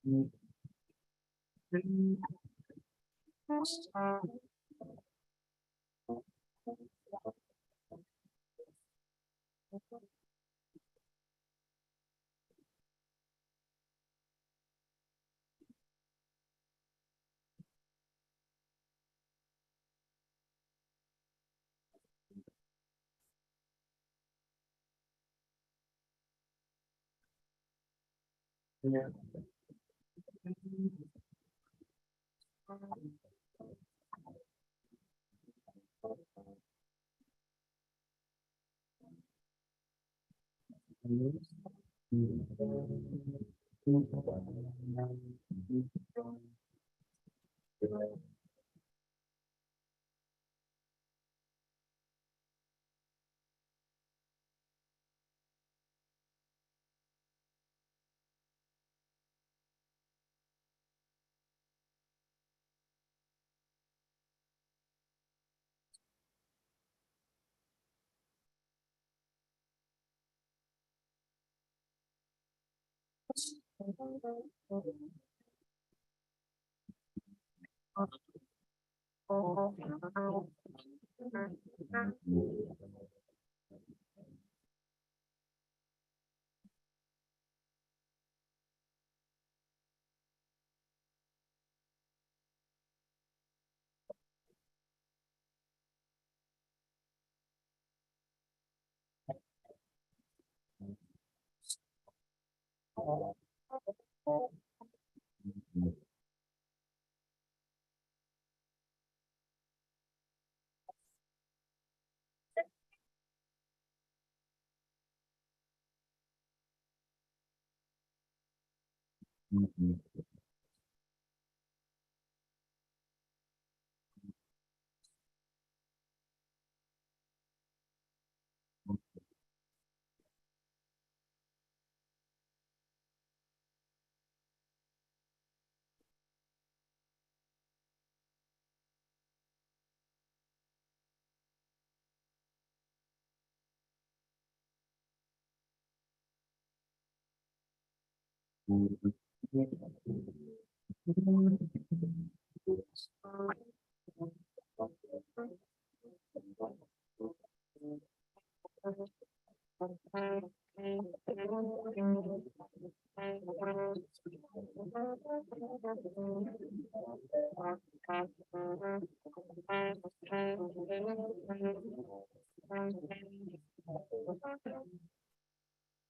All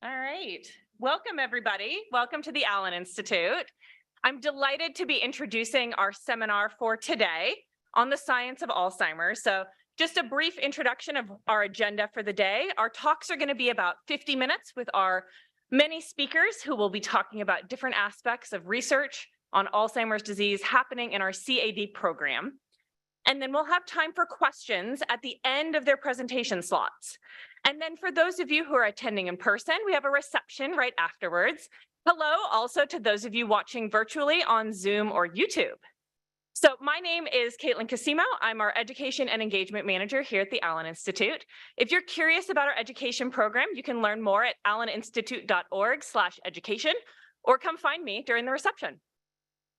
right, welcome everybody. Welcome to the Allen Institute. I'm delighted to be introducing our seminar for today on the science of Alzheimer's. So just a brief introduction of our agenda for the day. Our talks are going to be about 50 minutes with our many speakers who will be talking about different aspects of research on Alzheimer's disease happening in our CAD program. And then we'll have time for questions at the end of their presentation slots. And then for those of you who are attending in person, we have a reception right afterwards. Hello also to those of you watching virtually on Zoom or YouTube. So my name is Caitlin Casimo. I'm our Education and Engagement Manager here at the Allen Institute. If you're curious about our education program, you can learn more at alleninstitute.org/education or come find me during the reception.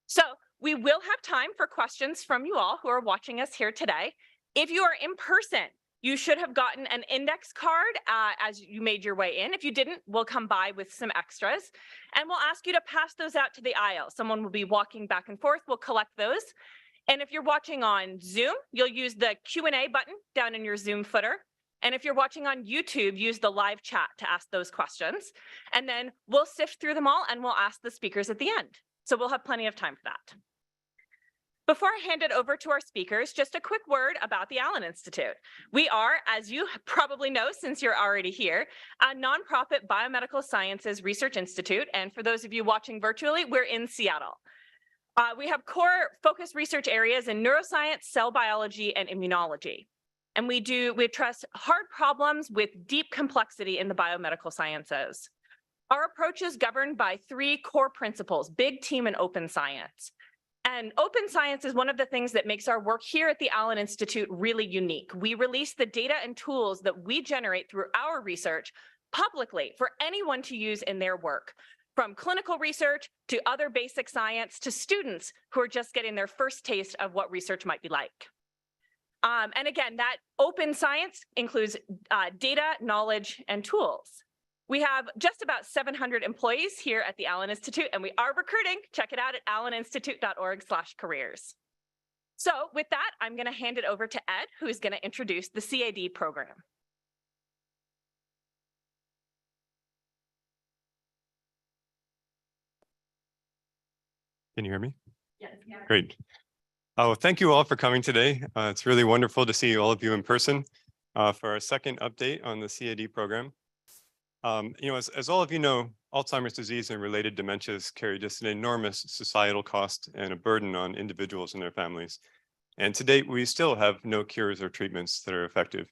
So we will have time for questions from you all who are watching us here today. If you are in person, you should have gotten an index card as you made your way in. If you didn't, we'll come by with some extras. And we'll ask you to pass those out to the aisle. Someone will be walking back and forth. We'll collect those. And if you're watching on Zoom, you'll use the Q&A button down in your Zoom footer. And if you're watching on YouTube, use the live chat to ask those questions. And then we'll sift through them all and we'll ask the speakers at the end. So we'll have plenty of time for that. Before I hand it over to our speakers, just a quick word about the Allen Institute. We are, as you probably know since you're already here, a nonprofit biomedical sciences research institute. And for those of you watching virtually, we're in Seattle. We have core focus research areas in neuroscience, cell biology, and immunology. And we address hard problems with deep complexity in the biomedical sciences. Our approach is governed by 3 core principles: big team and open science. And open science is one of the things that makes our work here at the Allen Institute really unique. We release the data and tools that we generate through our research publicly for anyone to use in their work. from clinical research to other basic science to students who are just getting their first taste of what research might be like. And again, that open science includes data, knowledge, and tools. We have just about 700 employees here at the Allen Institute, and we are recruiting. Check it out at alleninstitute.org/careers. So with that, I'm going to hand it over to Ed, who is going to introduce the CAD program. Can you hear me? Yes. Great. Oh, thank you all for coming today. It's really wonderful to see all of you in person for our second update on the CAD program. As all of you know, Alzheimer's disease and related dementias carry just an enormous societal cost and a burden on individuals and their families. And to date, we still have no cures or treatments that are effective.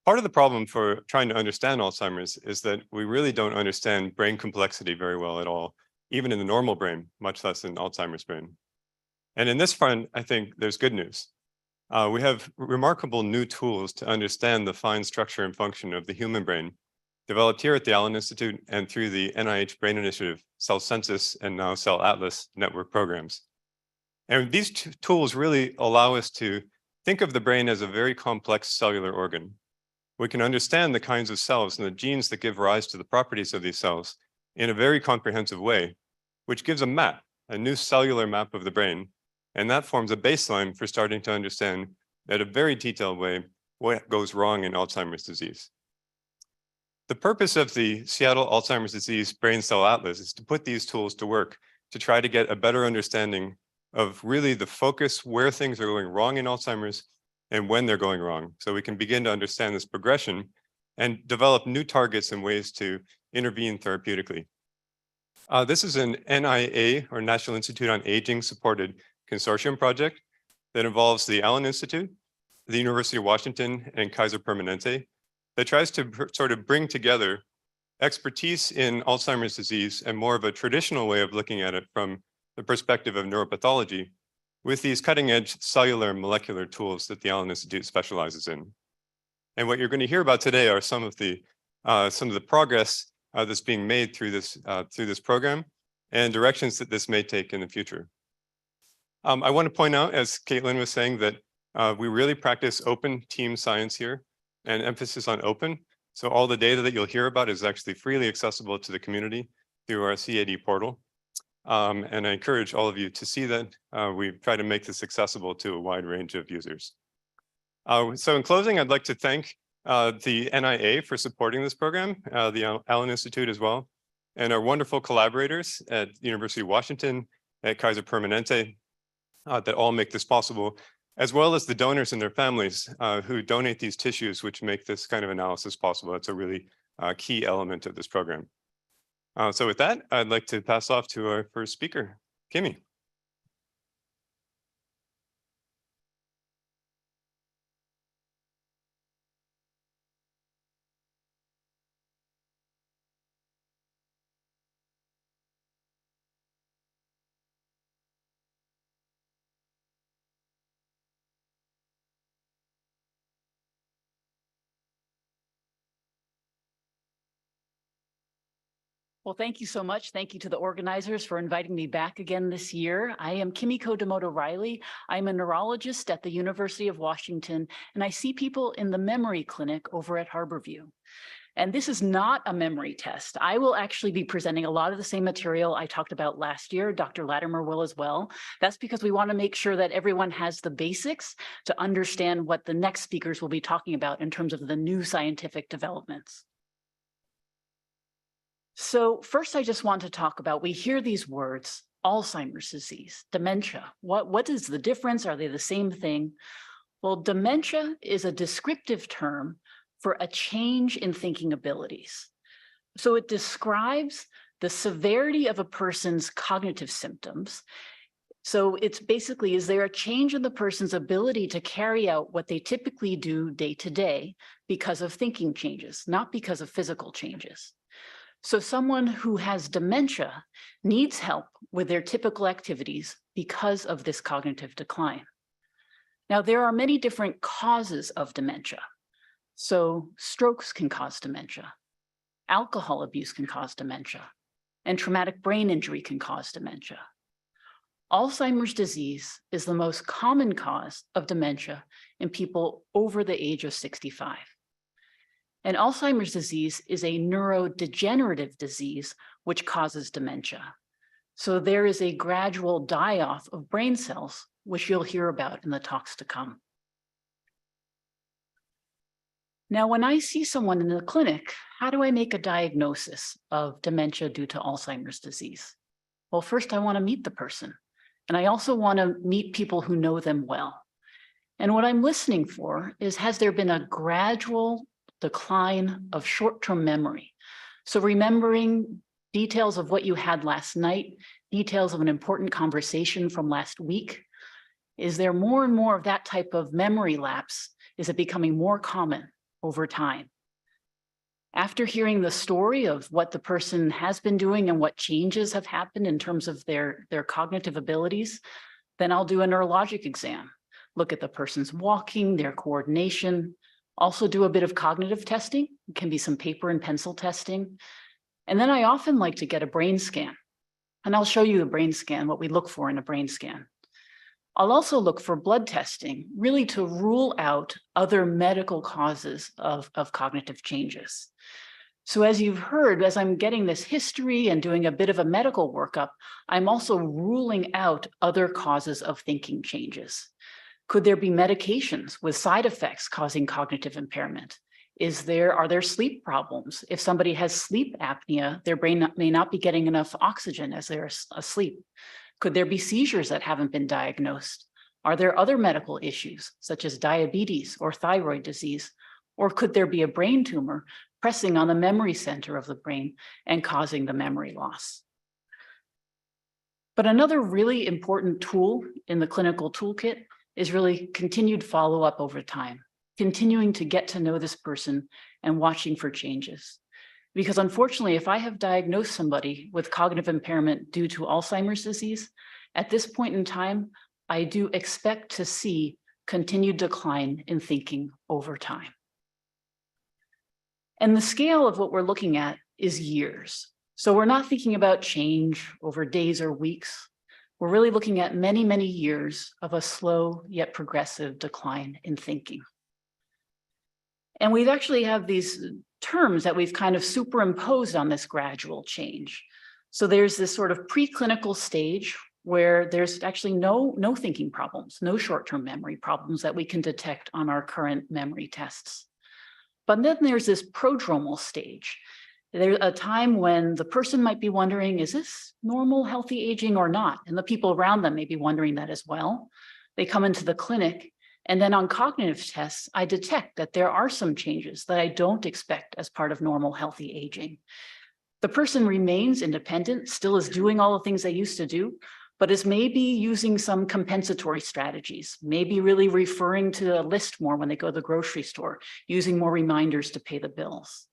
Part of the problem for trying to understand Alzheimer's is that we really don't understand brain complexity very well at all, even in the normal brain, much less in Alzheimer's brain. And in this front, I think there's good news. We have remarkable new tools to understand the fine structure and function of the human brain, developed here at the Allen Institute and through the NIH Brain Initiative, Cell Census, and now Cell Atlas network programs. And these tools really allow us to think of the brain as a very complex cellular organ. We can understand the kinds of cells and the genes that give rise to the properties of these cells in a very comprehensive way, which gives a map, a new cellular map of the brain. And that forms a baseline for starting to understand at a very detailed way what goes wrong in Alzheimer's disease. The purpose of the Seattle Alzheimer's Disease Brain Cell Atlas is to put these tools to work to try to get a better understanding of really the focus where things are going wrong in Alzheimer's and when they're going wrong. So we can begin to understand this progression and develop new targets and ways to intervene therapeutically. This is an NIA, or National Institute on Aging, supported consortium project that involves the Allen Institute, the University of Washington, and Kaiser Permanente, that tries to sort of bring together expertise in Alzheimer's disease and more of a traditional way of looking at it from the perspective of neuropathology with these cutting-edge cellular and molecular tools that the Allen Institute specializes in. And what you're going to hear about today are some of the progress that's being made through this program and directions that this may take in the future. I want to point out, as Caitlin was saying, that we really practice open team science here and emphasis on open. So all the data that you'll hear about is actually freely accessible to the community through our CAD portal. And I encourage all of you to see that. We try to make this accessible to a wide range of users. So in closing, I'd like to thank the NIA for supporting this program, the Allen Institute as well, and our wonderful collaborators at the University of Washington, at Kaiser Permanente, that all make this possible, as well as the donors and their families who donate these tissues, which make this kind of analysis possible. It's a really key element of this program. So with that, I'd like to pass off to our first speaker, Kimmy. Well, thank you so much. Thank you to the organizers for inviting me back again this year. I am Kimiko Demoto-Riley. I'm a neurologist at the University of Washington, and I see people in the memory clinic over at Harborview. And this is not a memory test. I will actually be presenting a lot of the same material I talked about last year. Dr. Latimer will as well. That's because we want to make sure that everyone has the basics to understand what the next speakers will be talking about in terms of the new scientific developments. So first, I just want to talk about, we hear these words, Alzheimer's disease, dementia. What is the difference? Are they the same thing? Well, dementia is a descriptive term for a change in thinking abilities. So it describes the severity of a person's cognitive symptoms. So it's basically, is there a change in the person's ability to carry out what they typically do day to day because of thinking changes, not because of physical changes? So someone who has dementia needs help with their typical activities because of this cognitive decline. Now, there are many different causes of dementia. So strokes can cause dementia. Alcohol abuse can cause dementia. and traumatic brain injury can cause dementia. Alzheimer's disease is the most common cause of dementia in people over the age of 65. And Alzheimer's disease is a neurodegenerative disease which causes dementia. So there is a gradual die-off of brain cells, which you'll hear about in the talks to come. Now, when I see someone in the clinic, how do I make a diagnosis of dementia due to Alzheimer's disease? Well, first I want to meet the person. And I also want to meet people who know them well. And what I'm listening for is, has there been a gradual decline of short-term memory? So remembering details of what you had last night, details of an important conversation from last week. Is there more and more of that type of memory lapse? Is it becoming more common over time? After hearing the story of what the person has been doing and what changes have happened in terms of their cognitive abilities, then I'll do a neurologic exam, look at the person's walking, their coordination, also do a bit of cognitive testing. It can be some paper and pencil testing. And then I often like to get a brain scan. And I'll show you the brain scan, what we look for in a brain scan. I'll also look for blood testing, really to rule out other medical causes of cognitive changes. So as you've heard, as I'm getting this history and doing a bit of a medical workup, I'm also ruling out other causes of thinking changes. Could there be medications with side effects causing cognitive impairment? Are there sleep problems? If somebody has sleep apnea, their brain may not be getting enough oxygen as they're asleep. Could there be seizures that haven't been diagnosed? Are there other medical issues, such as diabetes or thyroid disease? Or could there be a brain tumor pressing on the memory center of the brain and causing the memory loss? But another really important tool in the clinical toolkit is really continued follow-up over time, continuing to get to know this person and watching for changes. Because unfortunately, if I have diagnosed somebody with cognitive impairment due to Alzheimer's disease, at this point in time, I do expect to see continued decline in thinking over time. And the scale of what we're looking at is years. So we're not thinking about change over days or weeks. We're really looking at many, many years of a slow yet progressive decline in thinking. And we've actually have these terms that we've kind of superimposed on this gradual change. So there's this sort of preclinical stage where there's actually no thinking problems, no short-term memory problems that we can detect on our current memory tests. But then there's this prodromal stage. There's a time when the person might be wondering, is this normal, healthy aging or not? And the people around them may be wondering that as well. They come into the clinic, and then on cognitive tests, I detect that there are some changes that I don't expect as part of normal, healthy aging. The person remains independent, still is doing all the things they used to do, but is maybe using some compensatory strategies, maybe really referring to a list more when they go to the grocery store, using more reminders to pay the bills.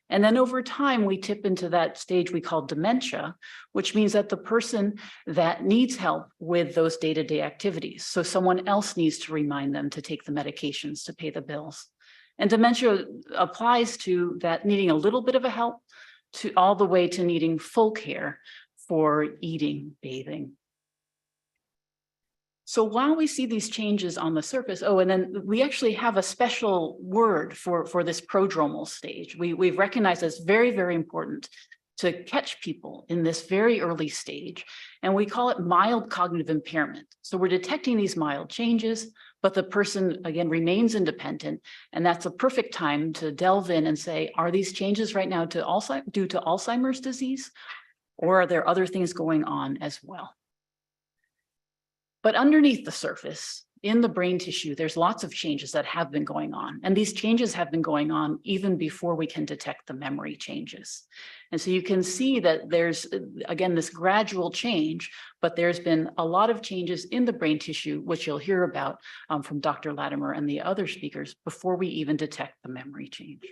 And then over time, we tip into that stage we call dementia, which means that the person that needs help with those day-to-day activities. So someone else needs to remind them to take the medications to pay the bills. And dementia applies to that needing a little bit of a help to all the way to needing full care for eating, bathing. So while we see these changes on the surface, and then we actually have a special word for this prodromal stage. We've recognized it's very, very important to catch people in this very early stage, and we call it mild cognitive impairment. So we're detecting these mild changes, but the person, again, remains independent, and that's a perfect time to delve in and say, are these changes right now due to Alzheimer's disease, or are there other things going on as well? But underneath the surface, in the brain tissue, there's lots of changes that have been going on. And these changes have been going on even before we can detect the memory changes. And so you can see that there's, again, this gradual change, but there's been a lot of changes in the brain tissue, which you'll hear about from Dr. Latimer and the other speakers before we even detect the memory change.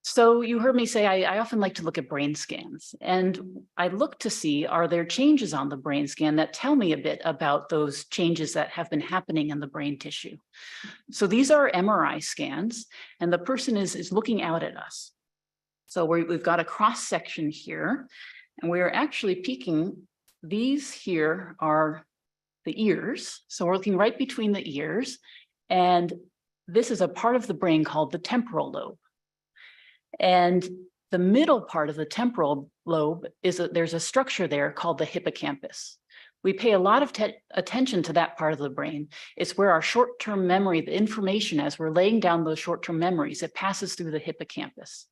So you heard me say I often like to look at brain scans, and I look to see, are there changes on the brain scan that tell me a bit about those changes that have been happening in the brain tissue. So these are MRI scans, and the person is looking out at us. So we've got a cross section here, and we're actually peeking. These here are the ears. So we're looking right between the ears, and this is a part of the brain called the temporal lobe. And the middle part of the temporal lobe is there's a structure there called the hippocampus. We pay a lot of attention to that part of the brain. It's where our short-term memory, the information as we're laying down those short-term memories, it passes through the hippocampus.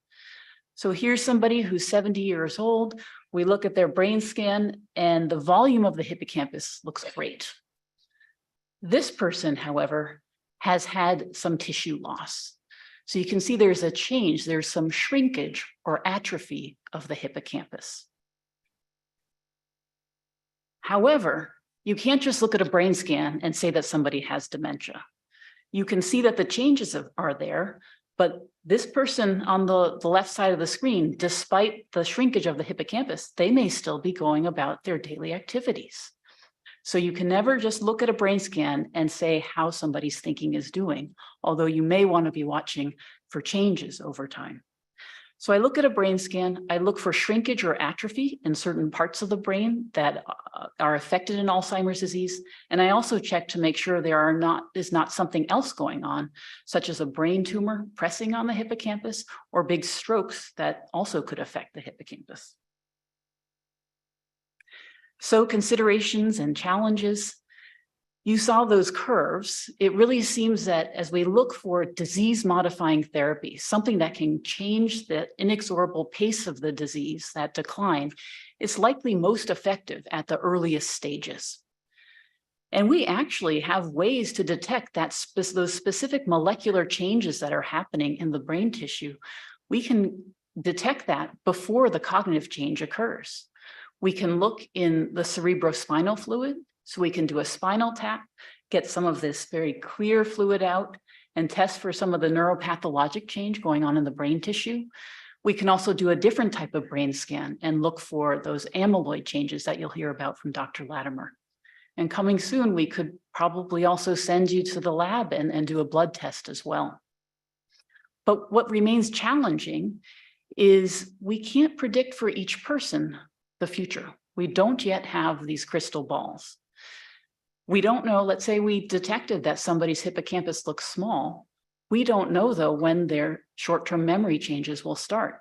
So here's somebody who's 70 years old. We look at their brain scan and the volume of the hippocampus looks great. This person, however, has had some tissue loss. So you can see there's a change, there's some shrinkage or atrophy of the hippocampus. However, you can't just look at a brain scan and say that somebody has dementia. You can see that the changes are there, but this person on the left side of the screen, despite the shrinkage of the hippocampus, they may still be going about their daily activities. So you can never just look at a brain scan and say how somebody's thinking is doing, although you may want to be watching for changes over time. So I look at a brain scan, I look for shrinkage or atrophy in certain parts of the brain that are affected in Alzheimer's disease. And I also check to make sure there is not something else going on, such as a brain tumor pressing on the hippocampus or big strokes that also could affect the hippocampus. So considerations and challenges. You saw those curves. It really seems that as we look for disease-modifying therapy, something that can change the inexorable pace of the disease, that decline, is likely most effective at the earliest stages. And we actually have ways to detect those specific molecular changes that are happening in the brain tissue. We can detect that before the cognitive change occurs. We can look in the cerebrospinal fluid. So we can do a spinal tap, get some of this very clear fluid out, and test for some of the neuropathologic change going on in the brain tissue. We can also do a different type of brain scan and look for those amyloid changes that you'll hear about from Dr. Latimer. And coming soon, we could probably also send you to the lab and do a blood test as well. But what remains challenging is we can't predict for each person the future. We don't yet have these crystal balls. We don't know, let's say we detected that somebody's hippocampus looks small. We don't know, though, when their short-term memory changes will start.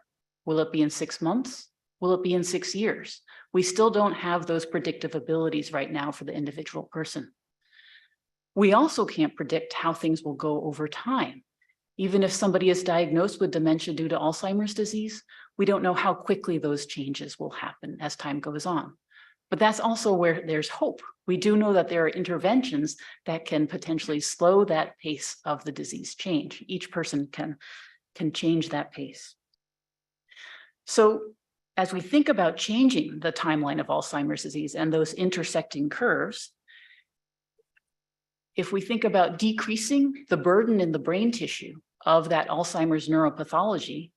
Will it be in 6 months? Will it be in 6 years? We still don't have those predictive abilities right now for the individual person. We also can't predict how things will go over time. Even if somebody is diagnosed with dementia due to Alzheimer's disease, we don't know how quickly those changes will happen as time goes on. But that's also where there's hope. We do know that there are interventions that can potentially slow that pace of the disease change. Each person can change that pace. So as we think about changing the timeline of Alzheimer's disease and those intersecting curves, if we think about decreasing the burden in the brain tissue of that Alzheimer's neuropathology,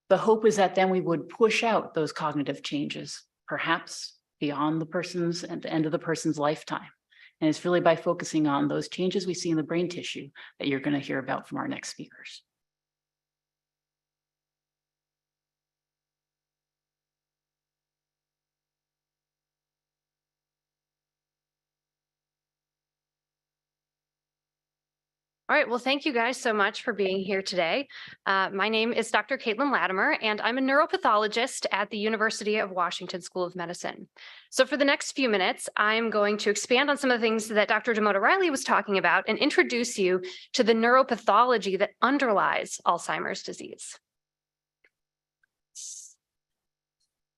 the hope is that then we would push out those cognitive changes, perhaps beyond the person's at the end of the person's lifetime. And it's really by focusing on those changes we see in the brain tissue that you're going to hear about from our next speakers. All right, well, thank you guys so much for being here today. My name is Dr. Caitlin Latimer, and I'm a neuropathologist at the University of Washington School of Medicine. So for the next few minutes, I'm going to expand on some of the things that Dr. Demotta-Riley was talking about and introduce you to the neuropathology that underlies Alzheimer's disease.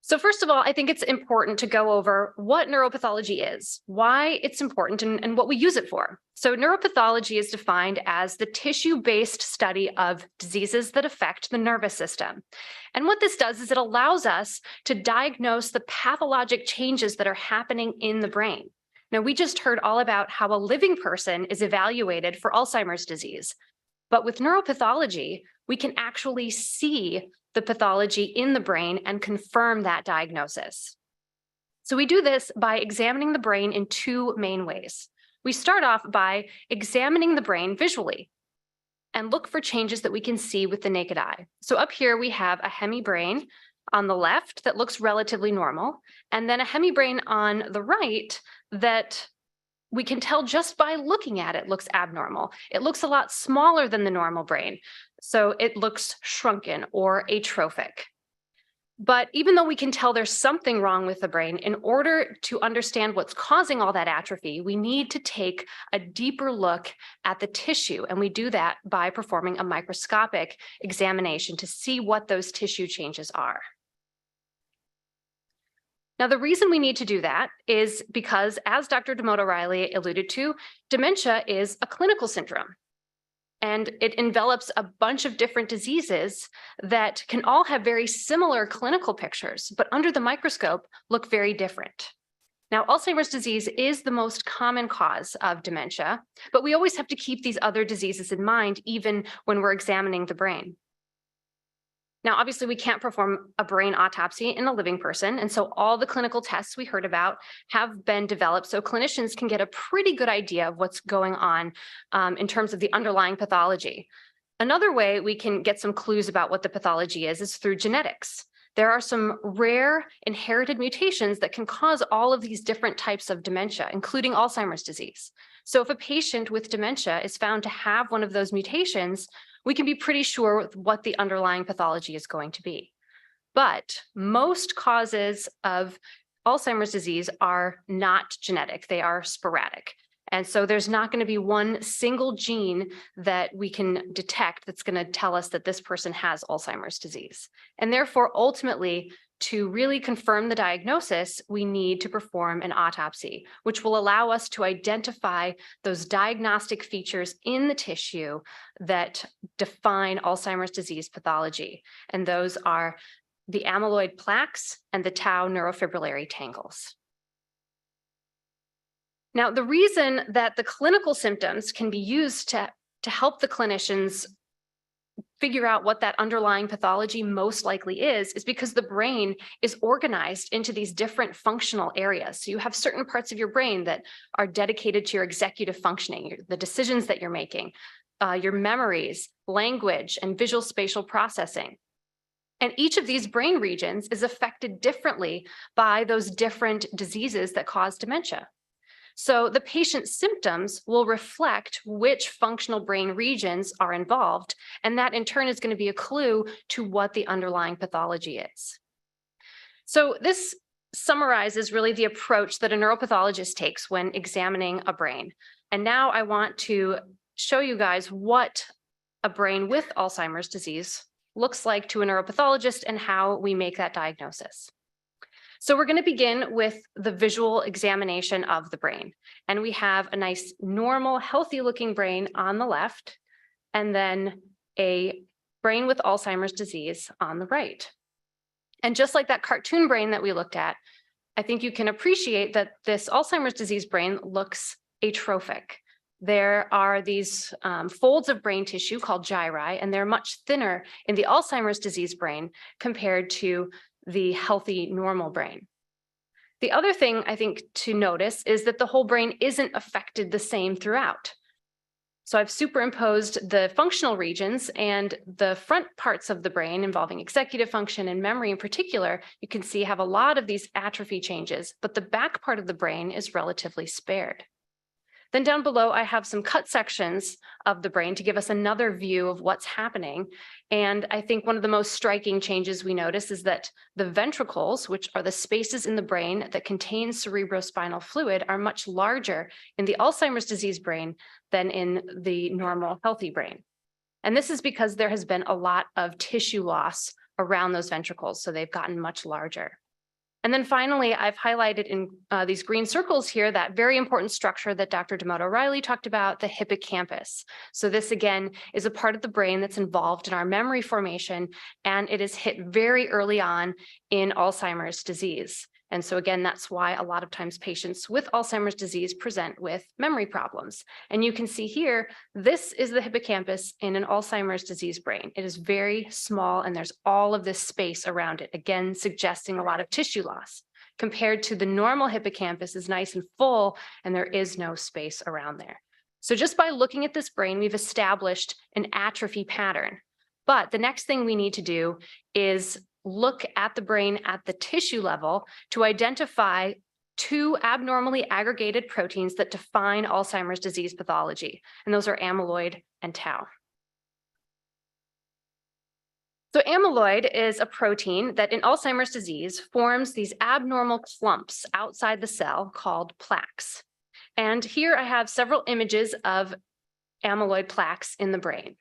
So first of all, I think it's important to go over what neuropathology is, why it's important, and what we use it for. So neuropathology is defined as the tissue-based study of diseases that affect the nervous system. And what this does is it allows us to diagnose the pathologic changes that are happening in the brain. Now, we just heard all about how a living person is evaluated for Alzheimer's disease. But with neuropathology, we can actually see the pathology in the brain and confirm that diagnosis. So we do this by examining the brain in two main ways. We start off by examining the brain visually. and look for changes that we can see with the naked eye. So up here we have a hemibrain on the left that looks relatively normal, and then a hemibrain on the right that we can tell just by looking at it looks abnormal. It looks a lot smaller than the normal brain, so it looks shrunken or atrophic. But even though we can tell there's something wrong with the brain, in order to understand what's causing all that atrophy, we need to take a deeper look at the tissue. And we do that by performing a microscopic examination to see what those tissue changes are. Now, the reason we need to do that is because, as Dr. Demoto-Riley alluded to, dementia is a clinical syndrome. And it envelops a bunch of different diseases that can all have very similar clinical pictures, but under the microscope look very different. Now, Alzheimer's disease is the most common cause of dementia, but we always have to keep these other diseases in mind, even when we're examining the brain. Now, obviously, we can't perform a brain autopsy in a living person, and so all the clinical tests we heard about have been developed so clinicians can get a pretty good idea of what's going on in terms of the underlying pathology. Another way we can get some clues about what the pathology is through genetics. There are some rare inherited mutations that can cause all of these different types of dementia, including Alzheimer's disease. So if a patient with dementia is found to have one of those mutations, we can be pretty sure what the underlying pathology is going to be. But most causes of Alzheimer's disease are not genetic, they are sporadic. And so there's not going to be one single gene that we can detect that's going to tell us that this person has Alzheimer's disease. And therefore, ultimately, to really confirm the diagnosis, we need to perform an autopsy, which will allow us to identify those diagnostic features in the tissue that define Alzheimer's disease pathology. And those are the amyloid plaques and the tau neurofibrillary tangles. Now, the reason that the clinical symptoms can be used to help the clinicians figure out what that underlying pathology most likely is because the brain is organized into these different functional areas. So you have certain parts of your brain that are dedicated to your executive functioning, the decisions that you're making, your memories, language, and visual spatial processing. And each of these brain regions is affected differently by those different diseases that cause dementia. So the patient's symptoms will reflect which functional brain regions are involved, and that in turn is going to be a clue to what the underlying pathology is. So this summarizes really the approach that a neuropathologist takes when examining a brain. And now I want to show you guys what a brain with Alzheimer's disease looks like to a neuropathologist and how we make that diagnosis. So we're going to begin with the visual examination of the brain. And we have a nice, normal, healthy-looking brain on the left, and then a brain with Alzheimer's disease on the right. And just like that cartoon brain that we looked at, I think you can appreciate that this Alzheimer's disease brain looks atrophic. There are these folds of brain tissue called gyri, and they're much thinner in the Alzheimer's disease brain compared to the healthy, normal brain. The other thing I think to notice is that the whole brain isn't affected the same throughout. So I've superimposed the functional regions, and the front parts of the brain involving executive function and memory in particular, you can see have a lot of these atrophy changes, but the back part of the brain is relatively spared. Then down below, I have some cut sections of the brain to give us another view of what's happening. And I think one of the most striking changes we notice is that the ventricles, which are the spaces in the brain that contain cerebrospinal fluid, are much larger in the Alzheimer's disease brain than in the normal healthy brain. And this is because there has been a lot of tissue loss around those ventricles, so they've gotten much larger. And then finally, I've highlighted in these green circles here that very important structure that Dr. Demoto-Riley talked about, the hippocampus. So this, again, is a part of the brain that's involved in our memory formation, and it is hit very early on in Alzheimer's disease. And so again, that's why a lot of times patients with Alzheimer's disease present with memory problems. And you can see here, this is the hippocampus in an Alzheimer's disease brain. It is very small, and there's all of this space around it, again, suggesting a lot of tissue loss. Compared to the normal hippocampus is nice and full, and there is no space around there. So just by looking at this brain, we've established an atrophy pattern. But the next thing we need to do is look at the brain at the tissue level to identify two abnormally aggregated proteins that define Alzheimer's disease pathology, and those are amyloid and tau. So amyloid is a protein that in Alzheimer's disease forms these abnormal clumps outside the cell called plaques. And here I have several images of amyloid plaques in the brain.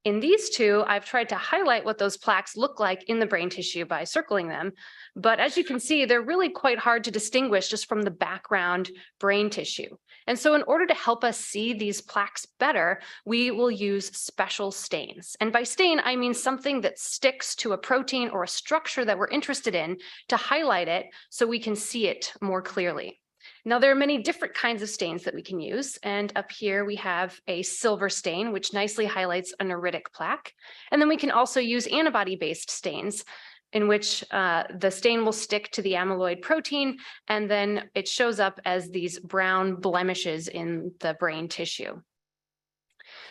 In these two, I've tried to highlight what those plaques look like in the brain tissue by circling them. But as you can see, they're really quite hard to distinguish just from the background brain tissue. And so in order to help us see these plaques better, we will use special stains. And by stain, I mean something that sticks to a protein or a structure that we're interested in to highlight it so we can see it more clearly. Now, there are many different kinds of stains that we can use. And up here we have a silver stain, which nicely highlights a neuritic plaque. And then we can also use antibody-based stains in which the stain will stick to the amyloid protein, and then it shows up as these brown blemishes in the brain tissue.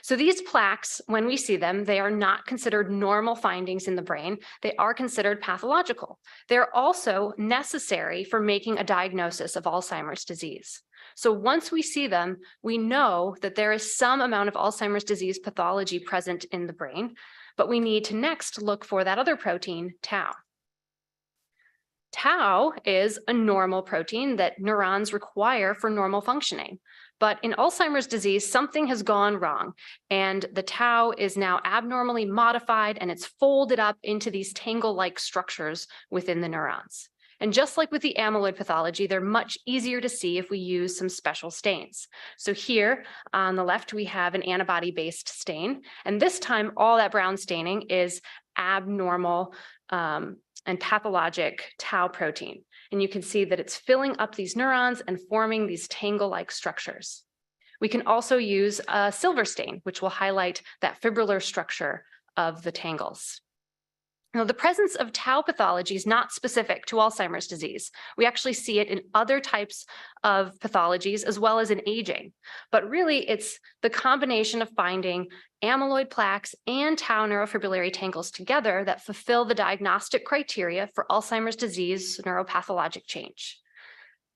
So these plaques, when we see them, they are not considered normal findings in the brain. They are considered pathological. They're also necessary for making a diagnosis of Alzheimer's disease. So once we see them, we know that there is some amount of Alzheimer's disease pathology present in the brain, but we need to next look for that other protein, tau. Tau is a normal protein that neurons require for normal functioning. But in Alzheimer's disease, something has gone wrong, and the tau is now abnormally modified, and it's folded up into these tangle-like structures within the neurons. And just like with the amyloid pathology, they're much easier to see if we use some special stains. So here on the left, we have an antibody-based stain, and this time all that brown staining is abnormal and pathologic tau protein. And you can see that it's filling up these neurons and forming these tangle-like structures. We can also use a silver stain, which will highlight that fibrillar structure of the tangles. Now, the presence of tau pathology is not specific to Alzheimer's disease. We actually see it in other types of pathologies as well as in aging. But really, it's the combination of finding amyloid plaques and tau neurofibrillary tangles together that fulfill the diagnostic criteria for Alzheimer's disease neuropathologic change.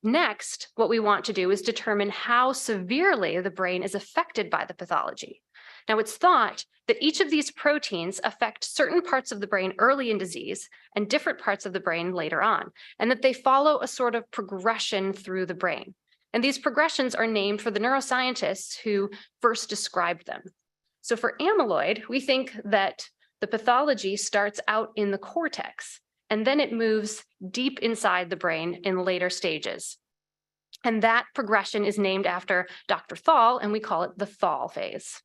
Next, what we want to do is determine how severely the brain is affected by the pathology. Now, it's thought that each of these proteins affect certain parts of the brain early in disease and different parts of the brain later on, and that they follow a sort of progression through the brain. And these progressions are named for the neuroscientists who first described them. So for amyloid, we think that the pathology starts out in the cortex, and then it moves deep inside the brain in later stages. And that progression is named after Dr. Thal, and we call it the Thal phase.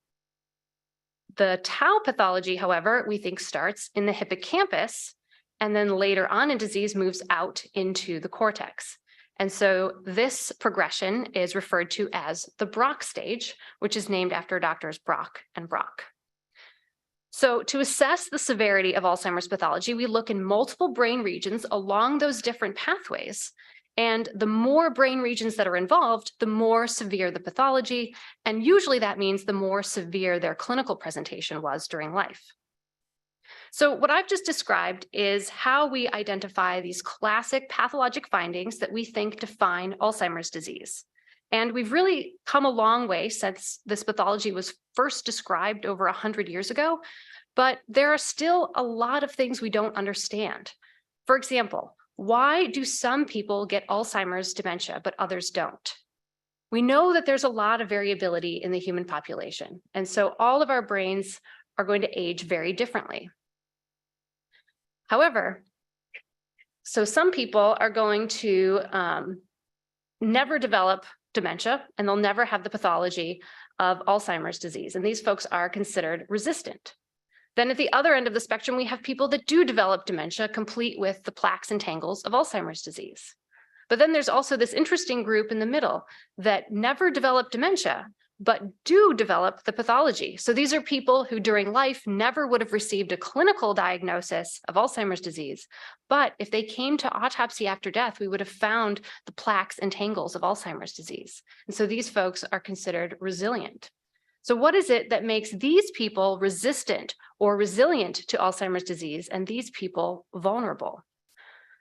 The tau pathology, however, we think starts in the hippocampus, and then later on in disease moves out into the cortex. And so this progression is referred to as the Braak stage, which is named after doctors Braak and Braak. So to assess the severity of Alzheimer's pathology, we look in multiple brain regions along those different pathways. And the more brain regions that are involved, the more severe the pathology. And usually that means the more severe their clinical presentation was during life. So what I've just described is how we identify these classic pathologic findings that we think define Alzheimer's disease. And we've really come a long way since this pathology was first described over 100 years ago, but there are still a lot of things we don't understand. For example, why do some people get Alzheimer's dementia, but others don't? We know that there's a lot of variability in the human population, and so all of our brains are going to age very differently. However, so some people are going to never develop dementia, and they'll never have the pathology of Alzheimer's disease, and these folks are considered resistant. Then at the other end of the spectrum, we have people that do develop dementia, complete with the plaques and tangles of Alzheimer's disease. But then there's also this interesting group in the middle that never develop dementia, but do develop the pathology. So these are people who during life never would have received a clinical diagnosis of Alzheimer's disease. But if they came to autopsy after death, we would have found the plaques and tangles of Alzheimer's disease. And so these folks are considered resilient. So what is it that makes these people resistant or resilient to Alzheimer's disease and these people vulnerable?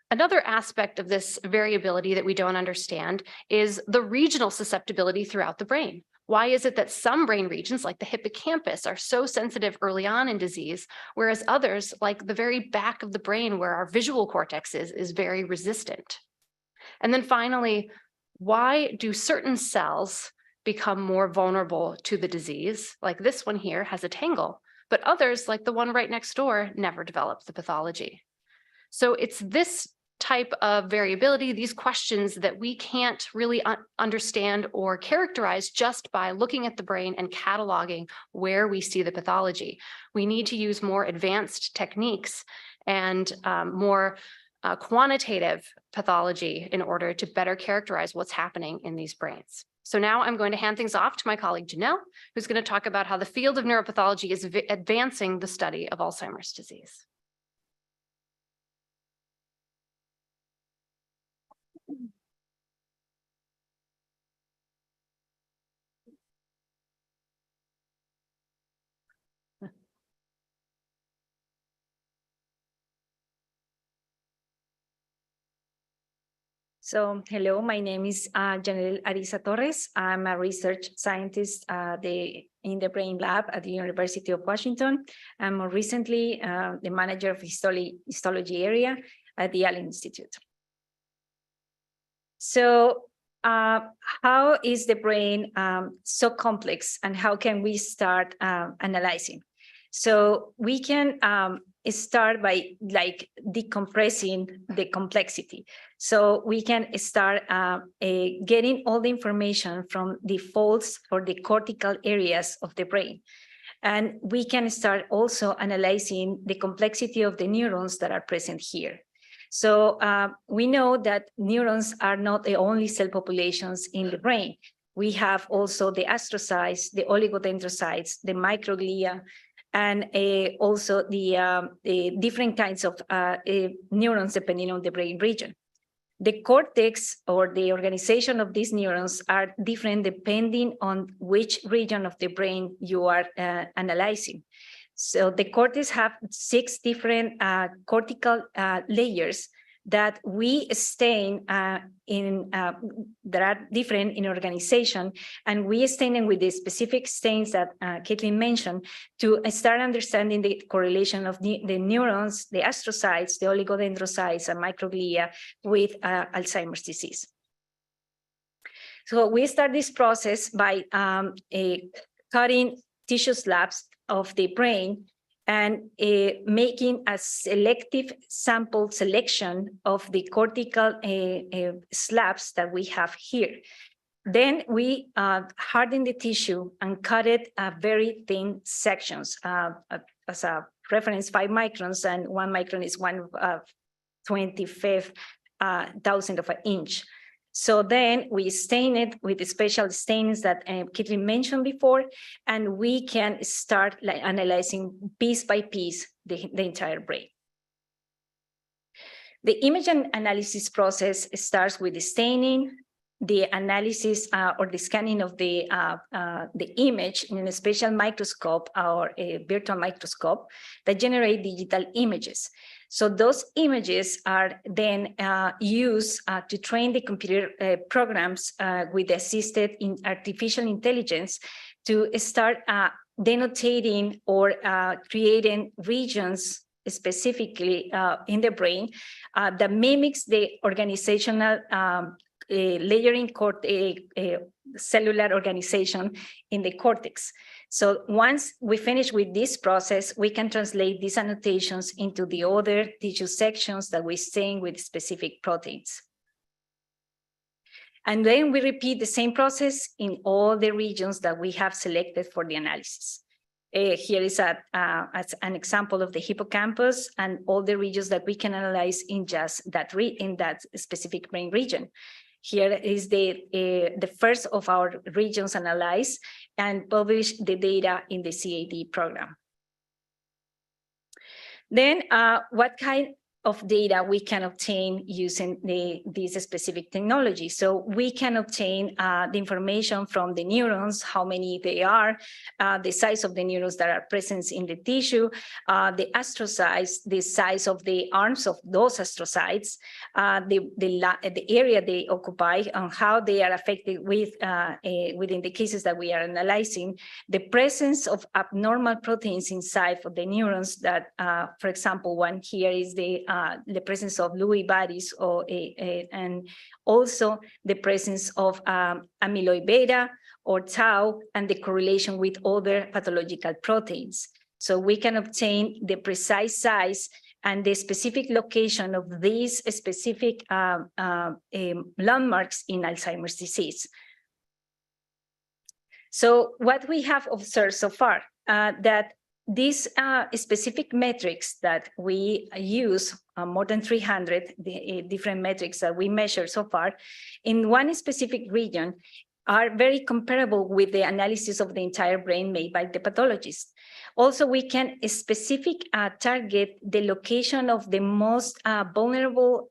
Another aspect of this variability that we don't understand is the regional susceptibility throughout the brain. Why is it that some brain regions, like the hippocampus, are so sensitive early on in disease, whereas others, like the very back of the brain where our visual cortex is very resistant? And then finally, why do certain cells become more vulnerable to the disease? Like this one here has a tangle, but others, like the one right next door, never develop the pathology. So it's this type of variability, these questions that we can't really understand or characterize just by looking at the brain and cataloging where we see the pathology. We need to use more advanced techniques and more quantitative pathology in order to better characterize what's happening in these brains. So now I'm going to hand things off to my colleague Janelle, who's going to talk about how the field of neuropathology is advancing the study of Alzheimer's disease. So, hello, my name is Janelle Ariza Torres. I'm a research scientist in the Brain Lab at the University of Washington. I'm more recently the manager of histology area at the Allen Institute. So, how is the brain so complex, and how can we start analyzing? So we can start by decompressing the complexity. So we can start getting all the information from the folds or the cortical areas of the brain. And we can start also analyzing the complexity of the neurons that are present here. So we know that neurons are not the only cell populations in the brain. We have also the astrocytes, the oligodendrocytes, the microglia, and also the different kinds of neurons depending on the brain region. The cortex or the organization of these neurons are different depending on which region of the brain you are analyzing. So the cortex have 6 different cortical layers that we stain that are different in organization, and we stain them with the specific stains that Caitlin mentioned to start understanding the correlation of the neurons, the astrocytes, the oligodendrocytes, and microglia with Alzheimer's disease. So we start this process by cutting tissue slabs of the brain and making a selective sample selection of the cortical slabs that we have here. Then we harden the tissue and cut it very thin sections. As a reference, 5 microns, and 1 micron is 1/25,000 of an inch. So then we stain it with the special stains that Caitlin mentioned before, and we can start analyzing piece by piece the entire brain. The image analysis process starts with the staining, the analysis or the scanning of the image in a special microscope or a virtual microscope that generate digital images. So those images are then used to train the computer programs with assisted in artificial intelligence to start denotating or creating regions specifically in the brain that mimics the organizational layering cellular organization in the cortex. So once we finish with this process, we can translate these annotations into the other tissue sections that we stain with specific proteins. And then we repeat the same process in all the regions that we have selected for the analysis. Here is as an example of the hippocampus and all the regions that we can analyze in just that in that specific brain region. Here is the first of our regions analyzed and published the data in the CAD program. Then what kind of data we can obtain using this specific technology? So we can obtain the information from the neurons, how many they are, the size of the neurons that are present in the tissue, the astrocytes, the size of the arms of those astrocytes, the area they occupy, and how they are affected within the cases that we are analyzing, the presence of abnormal proteins inside of the neurons that, for example, one here is the presence of Lewy bodies, and also the presence of amyloid beta or tau, and the correlation with other pathological proteins. So we can obtain the precise size and the specific location of these specific landmarks in Alzheimer's disease. So what we have observed so far, that these specific metrics that we use, more than 300 different metrics that we measure so far, in one specific region, are very comparable with the analysis of the entire brain made by the pathologist. Also, we can target the location of the most vulnerable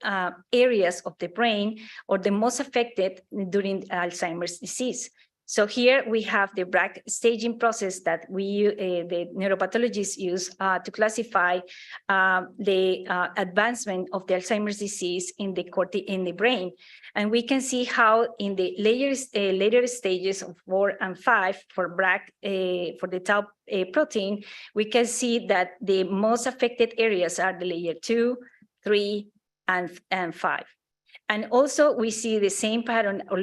areas of the brain or the most affected during Alzheimer's disease. So here we have the Braak staging process that the neuropathologists use to classify the advancement of the Alzheimer's disease in the brain. And we can see how in the later stages of 4 and 5 for Braak, for the tau protein, we can see that the most affected areas are the layer 2, 3, and 5. And also we see the same pattern or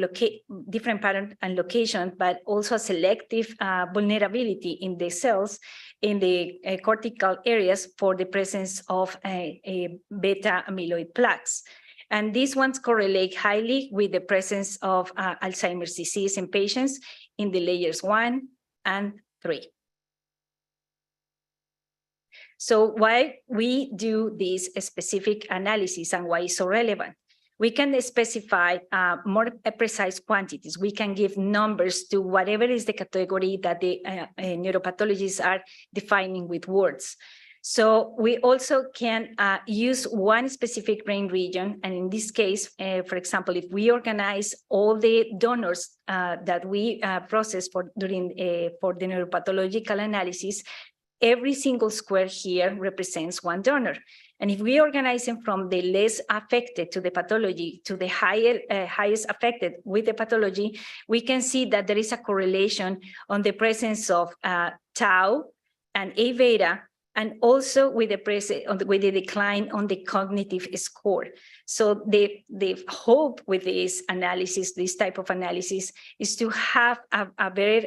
different pattern and location, but also a selective vulnerability in the cells in the cortical areas for the presence of beta amyloid plaques. And these ones correlate highly with the presence of Alzheimer's disease in patients in the layers 1 and 3. So why we do this specific analysis and why it's so relevant? We can specify more precise quantities. We can give numbers to whatever is the category that the neuropathologists are defining with words. So we also can use one specific brain region. And in this case, for example, if we organize all the donors that we process for the neuropathological analysis, every single square here represents one donor. And if we organize them from the less affected to the pathology to the highest affected with the pathology, we can see that there is a correlation on the presence of tau and A beta, and also with the decline on the cognitive score. So the hope with this analysis, this type of analysis, is to have a better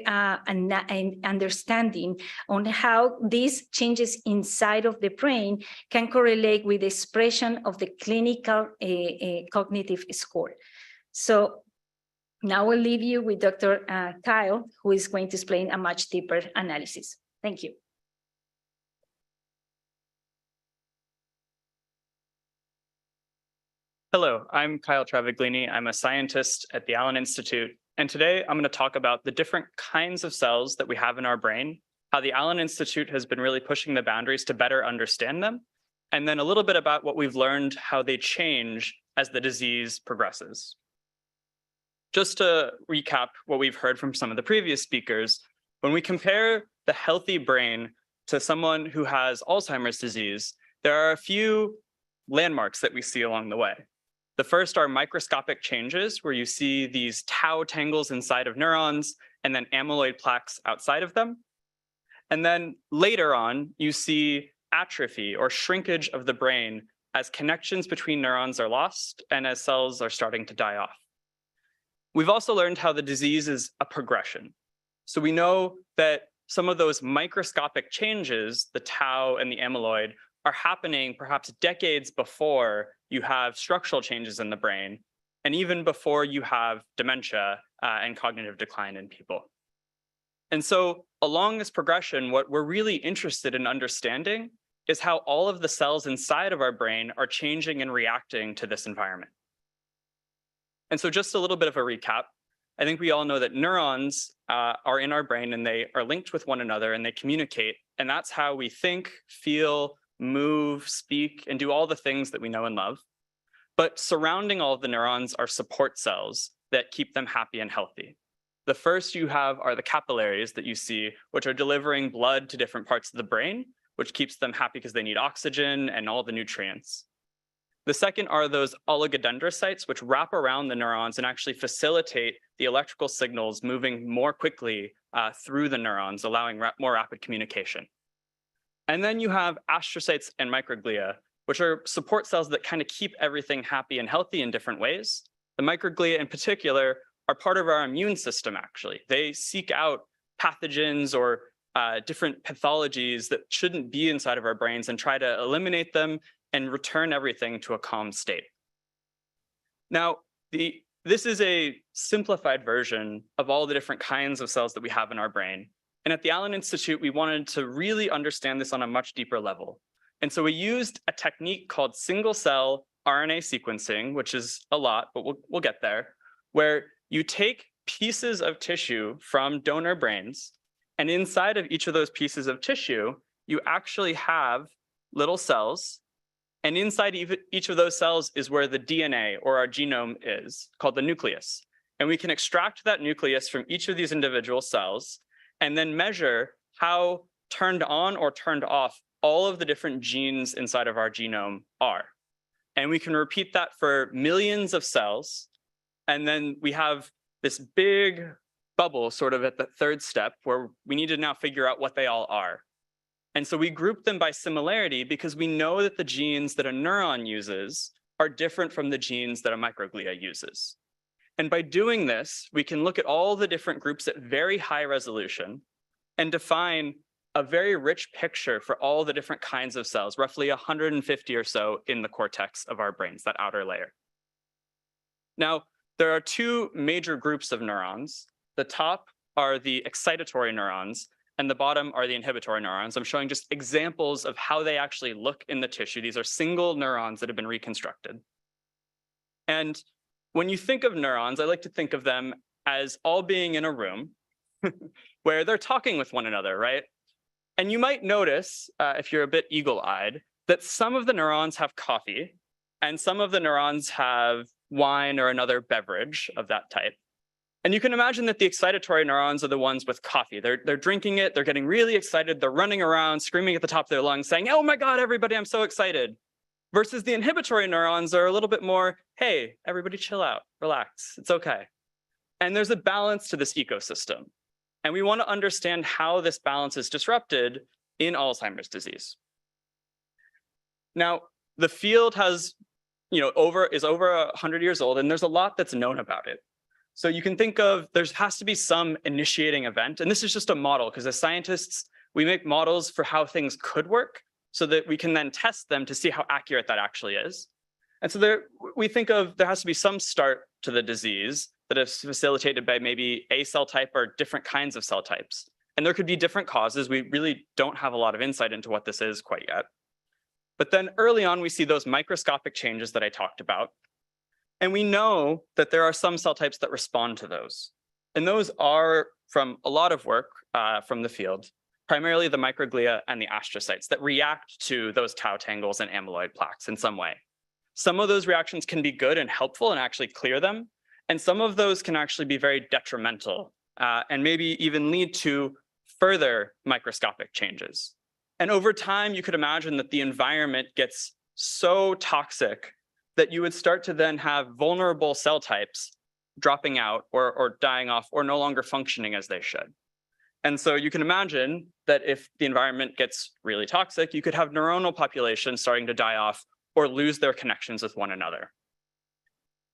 understanding on how these changes inside of the brain can correlate with the expression of the clinical cognitive score. So now I'll leave you with Dr. Kyle, who is going to explain a much deeper analysis. Thank you. Hello, I'm Kyle Travaglini. I'm a scientist at the Allen Institute. And today I'm going to talk about the different kinds of cells that we have in our brain, how the Allen Institute has been really pushing the boundaries to better understand them, and then a little bit about what we've learned, how they change as the disease progresses. Just to recap what we've heard from some of the previous speakers, when we compare the healthy brain to someone who has Alzheimer's disease, there are a few landmarks that we see along the way. The first are microscopic changes, where you see these tau tangles inside of neurons and then amyloid plaques outside of them. And then later on, you see atrophy or shrinkage of the brain as connections between neurons are lost and as cells are starting to die off. We've also learned how the disease is a progression. So we know that some of those microscopic changes, the tau and the amyloid, are happening perhaps decades before you have structural changes in the brain, and even before you have dementia and cognitive decline in people. And so along this progression, what we're really interested in understanding is how all of the cells inside of our brain are changing and reacting to this environment. And so just a little bit of a recap. I think we all know that neurons are in our brain and they are linked with one another and they communicate. And that's how we think, feel, move, speak, and do all the things that we know and love. But surrounding all of the neurons are support cells that keep them happy and healthy. The first you have are the capillaries that you see, which are delivering blood to different parts of the brain, which keeps them happy because they need oxygen and all the nutrients. The second are those oligodendrocytes, which wrap around the neurons and actually facilitate the electrical signals moving more quickly through the neurons, allowing more rapid communication. And then you have astrocytes and microglia, which are support cells that kind of keep everything happy and healthy in different ways. The microglia in particular are part of our immune system, actually. They seek out pathogens or different pathologies that shouldn't be inside of our brains and try to eliminate them and return everything to a calm state. Now, this is a simplified version of all the different kinds of cells that we have in our brain. And at the Allen Institute, we wanted to really understand this on a much deeper level. And so we used a technique called single-cell RNA sequencing, which is a lot, but we'll get there, where you take pieces of tissue from donor brains, and inside of each of those pieces of tissue, you actually have little cells. And inside each of those cells is where the DNA or our genome is, called the nucleus. And we can extract that nucleus from each of these individual cells and then measure how turned on or turned off all of the different genes inside of our genome are. And we can repeat that for millions of cells. And then we have this big bubble sort of at the third step where we need to now figure out what they all are. And so we group them by similarity because we know that the genes that a neuron uses are different from the genes that a microglia uses. And by doing this, we can look at all the different groups at very high resolution and define a very rich picture for all the different kinds of cells, roughly 150 or so in the cortex of our brains, that outer layer. Now, there are two major groups of neurons. The top are the excitatory neurons, and the bottom are the inhibitory neurons. I'm showing just examples of how they actually look in the tissue. These are single neurons that have been reconstructed. And when you think of neurons, I like to think of them as all being in a room where they're talking with one another, right? And you might notice, if you're a bit eagle-eyed, that some of the neurons have coffee and some of the neurons have wine or another beverage of that type. And you can imagine that the excitatory neurons are the ones with coffee. They're drinking it, they're getting really excited, they're running around, screaming at the top of their lungs, saying, "Oh my God, everybody, I'm so excited." Versus the inhibitory neurons are a little bit more, "Hey, everybody chill out, relax, it's okay." And there's a balance to this ecosystem. And we want to understand how this balance is disrupted in Alzheimer's disease. Now, the field is over 100 years old, and there's a lot that's known about it. So you can think of, there has to be some initiating event. And this is just a model, because as scientists, we make models for how things could work so that we can then test them to see how accurate that actually is. And so we think of there has to be some start to the disease that is facilitated by maybe a cell type or different kinds of cell types. And there could be different causes. We really don't have a lot of insight into what this is quite yet. But then early on, we see those microscopic changes that I talked about. And we know that there are some cell types that respond to those. And those are from a lot of work from the field, primarily the microglia and the astrocytes that react to those tau tangles and amyloid plaques in some way. Some of those reactions can be good and helpful and actually clear them. And some of those can actually be very detrimental and maybe even lead to further microscopic changes. And over time, you could imagine that the environment gets so toxic that you would start to then have vulnerable cell types dropping out or dying off or no longer functioning as they should. And so you can imagine that if the environment gets really toxic, you could have neuronal populations starting to die off or lose their connections with one another.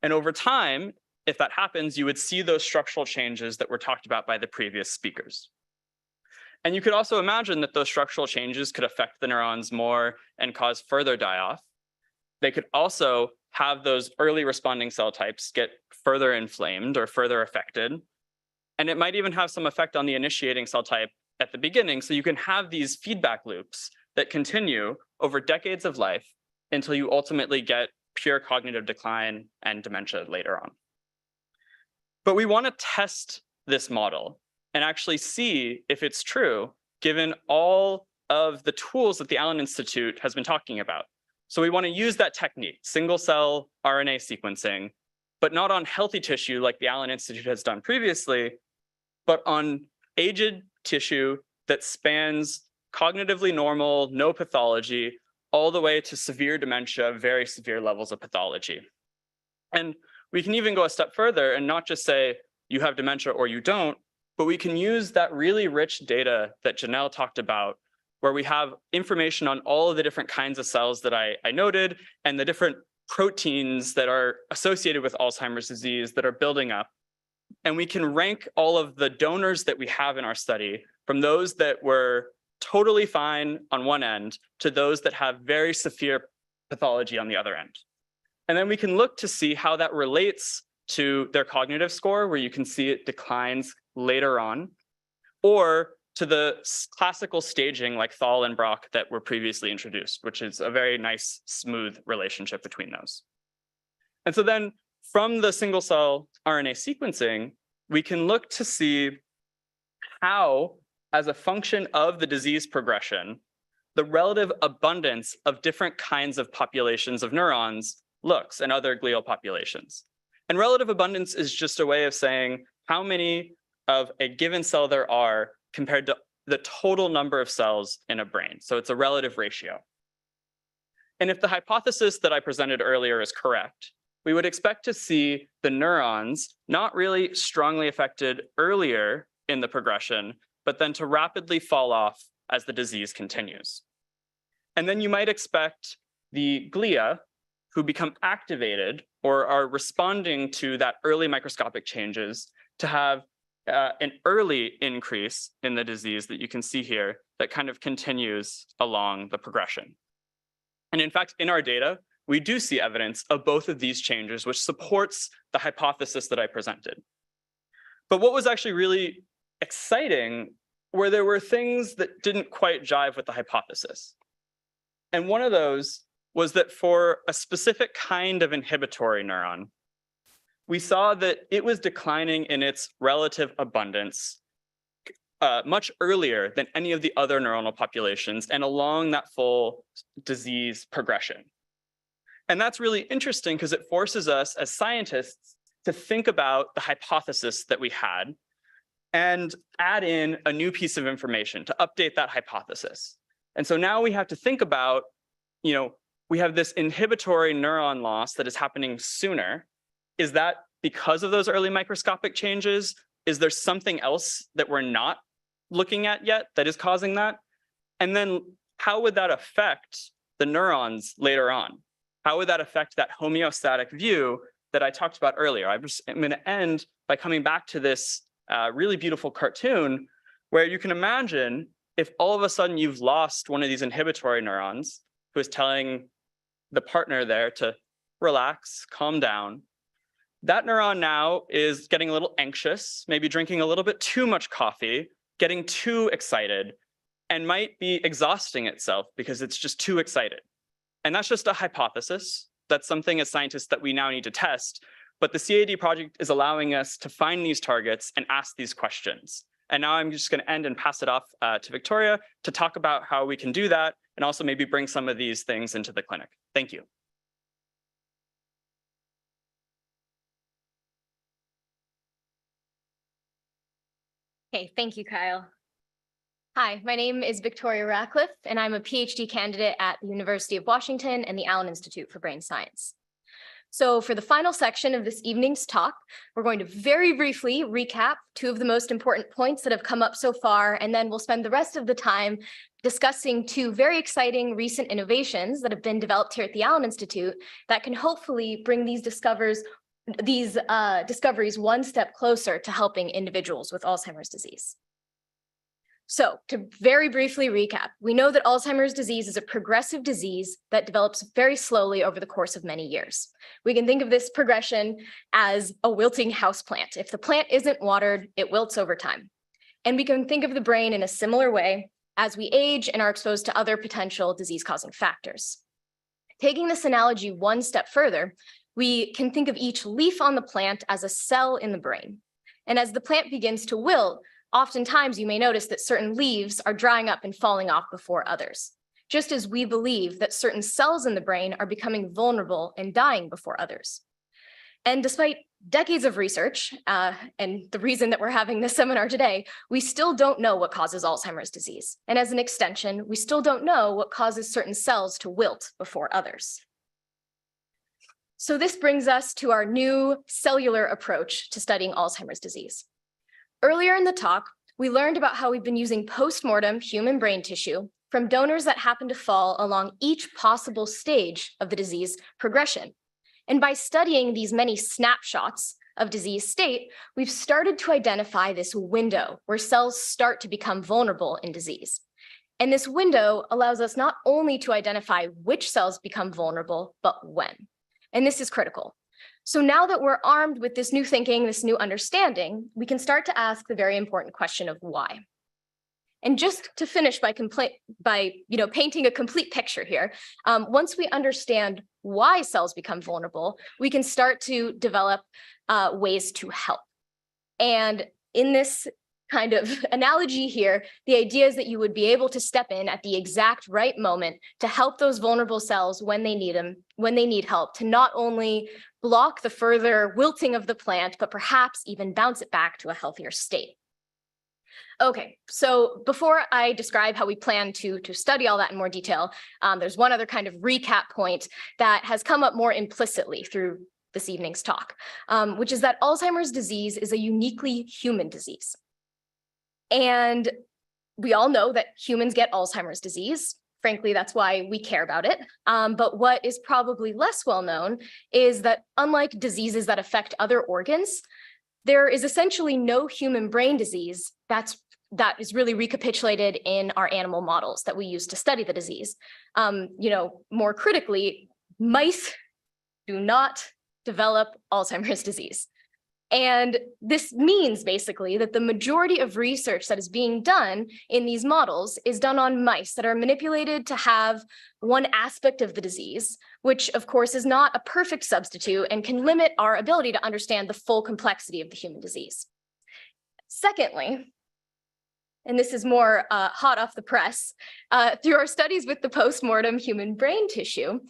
And over time, if that happens, you would see those structural changes that were talked about by the previous speakers. And you could also imagine that those structural changes could affect the neurons more and cause further die-off. They could also have those early responding cell types get further inflamed or further affected. And it might even have some effect on the initiating cell type at the beginning. So you can have these feedback loops that continue over decades of life until you ultimately get pure cognitive decline and dementia later on. But we want to test this model and actually see if it's true, given all of the tools that the Allen Institute has been talking about. So we want to use that technique, single cell RNA sequencing, but not on healthy tissue like the Allen Institute has done previously, but on aged tissue that spans cognitively normal, no pathology, all the way to severe dementia, very severe levels of pathology. And we can even go a step further and not just say you have dementia or you don't, but we can use that really rich data that Janelle talked about, where we have information on all of the different kinds of cells that I noted and the different proteins that are associated with Alzheimer's disease that are building up. And we can rank all of the donors that we have in our study from those that were totally fine on one end to those that have very severe pathology on the other end. And then we can look to see how that relates to their cognitive score, where you can see it declines later on, or to the classical staging like Thal and Brock that were previously introduced, which is a very nice, smooth relationship between those. And so then from the single cell RNA sequencing, we can look to see how, as a function of the disease progression, the relative abundance of different kinds of populations of neurons looks and other glial populations. And relative abundance is just a way of saying how many of a given cell there are compared to the total number of cells in a brain. So it's a relative ratio. And if the hypothesis that I presented earlier is correct, we would expect to see the neurons not really strongly affected earlier in the progression, but then to rapidly fall off as the disease continues. And then you might expect the glia, who become activated or are responding to that early microscopic changes, to have an early increase in the disease that you can see here that kind of continues along the progression. And in fact, in our data, we do see evidence of both of these changes, which supports the hypothesis that I presented. But what was actually really exciting were there were things that didn't quite jive with the hypothesis. And one of those was that for a specific kind of inhibitory neuron, we saw that it was declining in its relative abundance much earlier than any of the other neuronal populations and along that full disease progression. And that's really interesting because it forces us as scientists to think about the hypothesis that we had and add in a new piece of information to update that hypothesis. And so now we have to think about, we have this inhibitory neuron loss that is happening sooner. Is that because of those early microscopic changes? Is there something else that we're not looking at yet that is causing that? And then how would that affect the neurons later on? How would that affect that homeostatic view that I talked about earlier? I'm going to end by coming back to this really beautiful cartoon where you can imagine if all of a sudden you've lost one of these inhibitory neurons who is telling the partner there to relax, calm down. That neuron now is getting a little anxious, maybe drinking a little bit too much coffee, getting too excited, and might be exhausting itself because it's just too excited. And that's just a hypothesis. That's something as scientists that we now need to test. But the CAD project is allowing us to find these targets and ask these questions. And now I'm just going to end and pass it off to Victoria to talk about how we can do that and also maybe bring some of these things into the clinic. Thank you. Okay, thank you, Kyle. Hi, my name is Victoria Ratcliffe, and I'm a PhD candidate at the University of Washington and the Allen Institute for Brain Science. So for the final section of this evening's talk, we're going to very briefly recap two of the most important points that have come up so far, and then we'll spend the rest of the time discussing two very exciting recent innovations that have been developed here at the Allen Institute that can hopefully bring these discoveries one step closer to helping individuals with Alzheimer's disease. So to very briefly recap, we know that Alzheimer's disease is a progressive disease that develops very slowly over the course of many years. We can think of this progression as a wilting houseplant. If the plant isn't watered, it wilts over time. And we can think of the brain in a similar way as we age and are exposed to other potential disease-causing factors. Taking this analogy one step further, we can think of each leaf on the plant as a cell in the brain. And as the plant begins to wilt, oftentimes you may notice that certain leaves are drying up and falling off before others, just as we believe that certain cells in the brain are becoming vulnerable and dying before others. And despite decades of research, and the reason that we're having this seminar today, we still don't know what causes Alzheimer's disease. And as an extension, we still don't know what causes certain cells to wilt before others. So this brings us to our new cellular approach to studying Alzheimer's disease. Earlier in the talk, we learned about how we've been using post-mortem human brain tissue from donors that happen to fall along each possible stage of the disease progression. And by studying these many snapshots of disease state, we've started to identify this window where cells start to become vulnerable in disease. And this window allows us not only to identify which cells become vulnerable, but when. And this is critical. So now that we're armed with this new thinking, this new understanding, we can start to ask the very important question of why. And just to finish by painting a complete picture here, once we understand why cells become vulnerable, we can start to develop ways to help. And in this kind of analogy here, the idea is that you would be able to step in at the exact right moment to help those vulnerable cells when they need them, when they need help, to not only block the further wilting of the plant, but perhaps even bounce it back to a healthier state. Okay, so before I describe how we plan to study all that in more detail, there's one other kind of recap point that has come up more implicitly through this evening's talk, which is that Alzheimer's disease is a uniquely human disease. And we all know that humans get Alzheimer's disease. Frankly, that's why we care about it. But what is probably less well known is that unlike diseases that affect other organs, there is essentially no human brain disease that is really recapitulated in our animal models that we use to study the disease. More critically, mice do not develop Alzheimer's disease. And this means basically that the majority of research that is being done in these models is done on mice that are manipulated to have one aspect of the disease, which of course is not a perfect substitute and can limit our ability to understand the full complexity of the human disease. Secondly, and this is more hot off the press, through our studies with the post-mortem human brain tissue,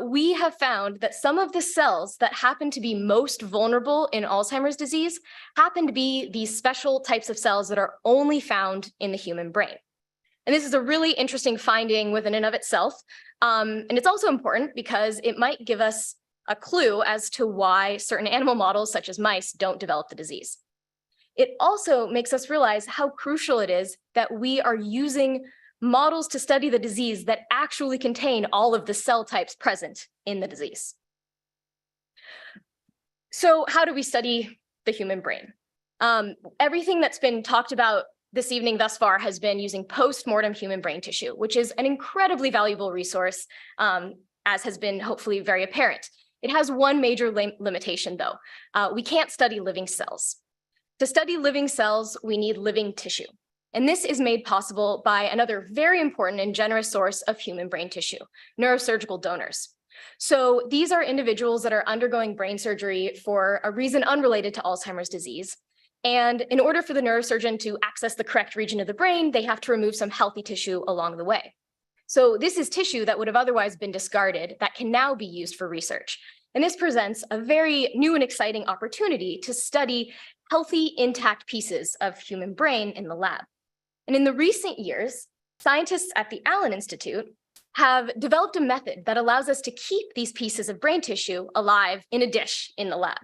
we have found that some of the cells that happen to be most vulnerable in Alzheimer's disease happen to be these special types of cells that are only found in the human brain. And this is a really interesting finding within and of itself. And it's also important because it might give us a clue as to why certain animal models, such as mice, don't develop the disease. It also makes us realize how crucial it is that we are using models to study the disease that actually contain all of the cell types present in the disease. So how do we study the human brain? Everything that's been talked about this evening thus far has been using post-mortem human brain tissue, which is an incredibly valuable resource, as has been hopefully very apparent. It has one major limitation though. We can't study living cells. To study living cells, we need living tissue. And this is made possible by another very important and generous source of human brain tissue, neurosurgical donors. So these are individuals that are undergoing brain surgery for a reason unrelated to Alzheimer's disease. And in order for the neurosurgeon to access the correct region of the brain, they have to remove some healthy tissue along the way. So this is tissue that would have otherwise been discarded that can now be used for research. And this presents a very new and exciting opportunity to study healthy, intact pieces of human brain in the lab. And in the recent years, scientists at the Allen Institute have developed a method that allows us to keep these pieces of brain tissue alive in a dish in the lab.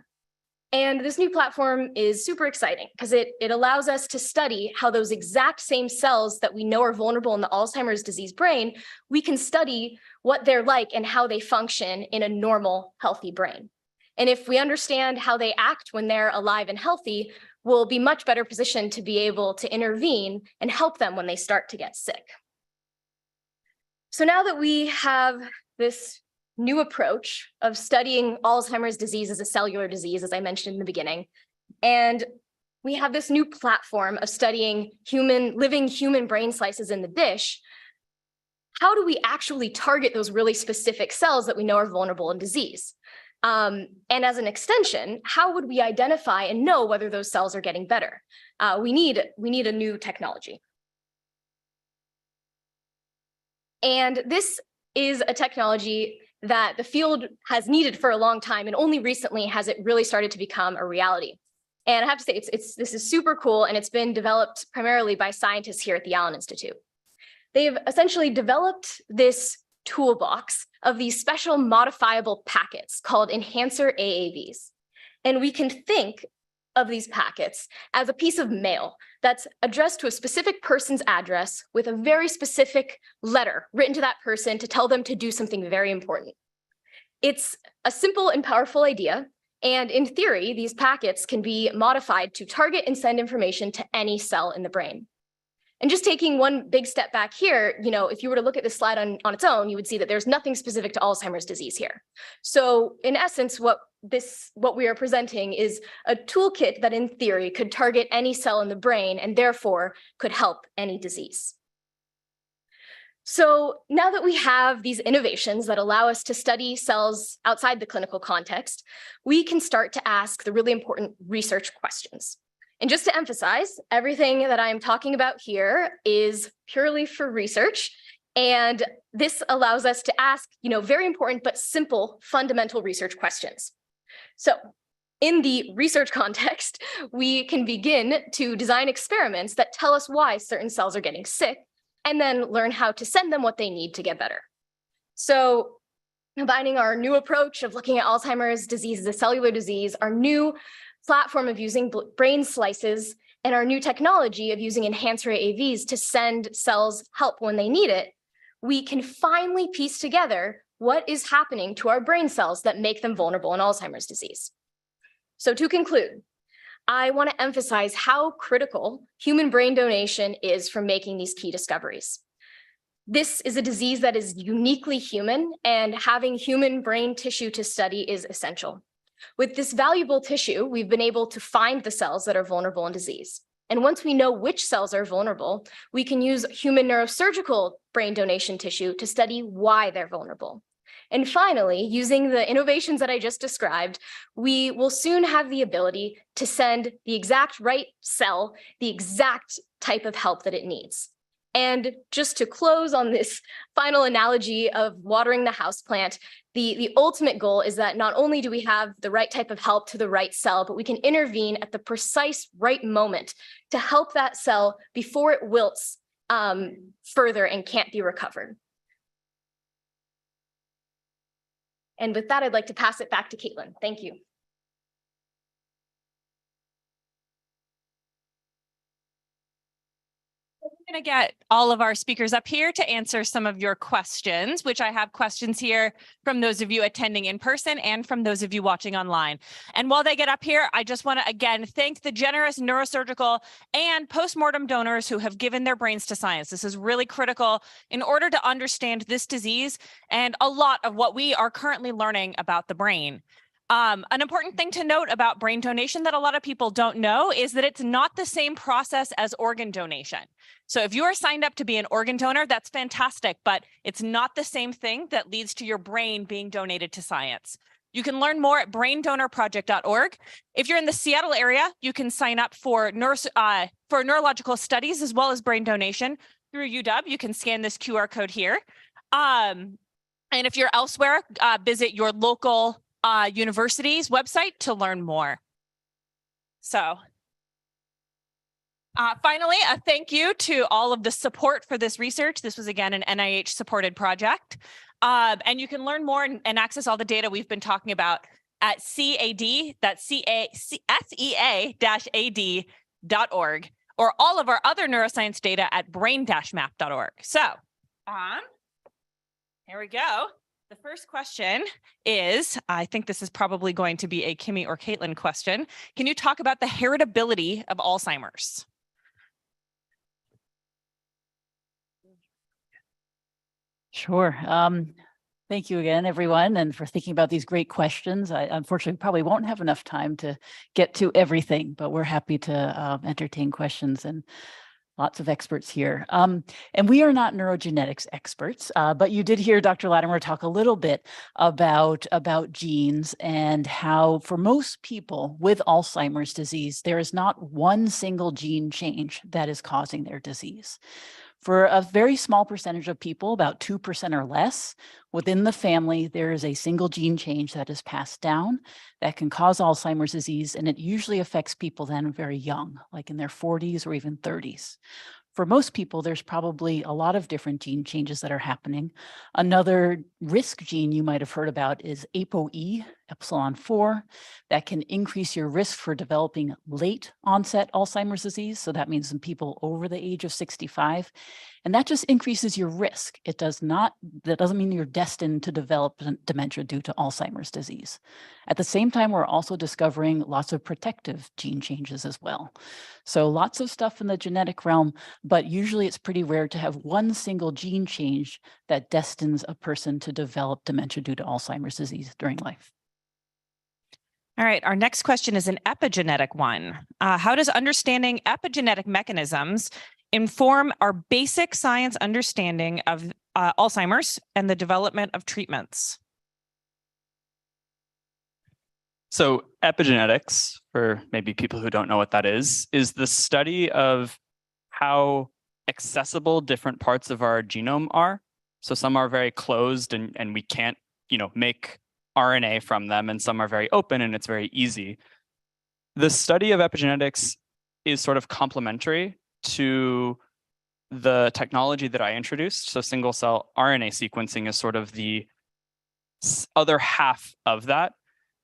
And this new platform is super exciting because it allows us to study how those exact same cells that we know are vulnerable in the Alzheimer's disease brain, we can study what they're like and how they function in a normal, healthy brain. And if we understand how they act when they're alive and healthy, we'll be much better positioned to be able to intervene and help them when they start to get sick. So now that we have this new approach of studying Alzheimer's disease as a cellular disease, as I mentioned in the beginning, and we have this new platform of studying living human brain slices in the dish, how do we actually target those really specific cells that we know are vulnerable in disease? And as an extension, how would we identify and know whether those cells are getting better? We need a new technology. And this is a technology that the field has needed for a long time, and only recently has it really started to become a reality. And I have to say, this is super cool, and it's been developed primarily by scientists here at the Allen Institute. They've essentially developed this toolbox of these special modifiable packets called enhancer AAVs. And we can think of these packets as a piece of mail that's addressed to a specific person's address with a very specific letter written to that person to tell them to do something very important. It's a simple and powerful idea. And in theory, these packets can be modified to target and send information to any cell in the brain. And just taking one big step back here, if you were to look at this slide on its own, you would see that there's nothing specific to Alzheimer's disease here. So in essence, what we are presenting is a toolkit that in theory could target any cell in the brain and therefore could help any disease. So now that we have these innovations that allow us to study cells outside the clinical context, we can start to ask the really important research questions. And just to emphasize, everything that I'm talking about here is purely for research. And this allows us to ask, very important but simple fundamental research questions. So in the research context, we can begin to design experiments that tell us why certain cells are getting sick, and then learn how to send them what they need to get better. So combining our new approach of looking at Alzheimer's disease as a cellular disease, our new platform of using brain slices, and our new technology of using enhancer AAVs to send cells help when they need it, we can finally piece together what is happening to our brain cells that make them vulnerable in Alzheimer's disease. So to conclude, I want to emphasize how critical human brain donation is for making these key discoveries. This is a disease that is uniquely human, and having human brain tissue to study is essential. With this valuable tissue, we've been able to find the cells that are vulnerable in disease. And once we know which cells are vulnerable, we can use human neurosurgical brain donation tissue to study why they're vulnerable. And finally, using the innovations that I just described, we will soon have the ability to send the exact right cell the exact type of help that it needs. And just to close on this final analogy of watering the houseplant, the ultimate goal is that not only do we have the right type of help to the right cell, but we can intervene at the precise right moment to help that cell before it wilts further and can't be recovered. And with that, I'd like to pass it back to Caitlin. Thank you. We're going to get all of our speakers up here to answer some of your questions, which I have questions here from those of you attending in person and from those of you watching online. And while they get up here, I just want to again thank the generous neurosurgical and postmortem donors who have given their brains to science. This is really critical in order to understand this disease and a lot of what we are currently learning about the brain. An important thing to note about brain donation that a lot of people don't know is that it's not the same process as organ donation. So if you are signed up to be an organ donor, that's fantastic, but it's not the same thing that leads to your brain being donated to science. You can learn more at braindonorproject.org. If you're in the Seattle area, you can sign up for neurological studies as well as brain donation through UW. You can scan this QR code here. And if you're elsewhere, visit your local university's website to learn more. So finally, a thank you to all of the support for this research. This was again an NIH supported project. And you can learn more and access all the data we've been talking about at CAD, that's sea-ad.org, or all of our other neuroscience data at brain-map.org. So here we go. The first question is, I think this is probably going to be a Kimmy or Caitlin question. Can you talk about the heritability of Alzheimer's? Sure. Thank you again, everyone, and for thinking about these great questions. I unfortunately probably won't have enough time to get to everything, but we're happy to entertain questions. And Lots of experts here. And we are not neurogenetics experts, but you did hear Dr. Latimer talk a little bit about genes and how for most people with Alzheimer's disease, there is not one single gene change that is causing their disease. For a very small percentage of people, about 2% or less, within the family, there is a single gene change that is passed down that can cause Alzheimer's disease, and it usually affects people then very young, like in their 40s or even 30s. For most people, there's probably a lot of different gene changes that are happening. Another risk gene you might have heard about is ApoE, epsilon-4, that can increase your risk for developing late onset Alzheimer's disease. So that means in people over the age of 65. And that just increases your risk. That doesn't mean you're destined to develop dementia due to Alzheimer's disease. At the same time, we're also discovering lots of protective gene changes as well. So lots of stuff in the genetic realm, but usually it's pretty rare to have one single gene change that destines a person to develop dementia due to Alzheimer's disease during life. All right, our next question is an epigenetic one. How does understanding epigenetic mechanisms inform our basic science understanding of Alzheimer's and the development of treatments? So epigenetics, for maybe people who don't know what that is the study of how accessible different parts of our genome are. So some are very closed and we can't, make RNA from them, and some are very open and it's very easy. The study of epigenetics is sort of complementary to the technology that I introduced. So single cell RNA sequencing is sort of the other half of that.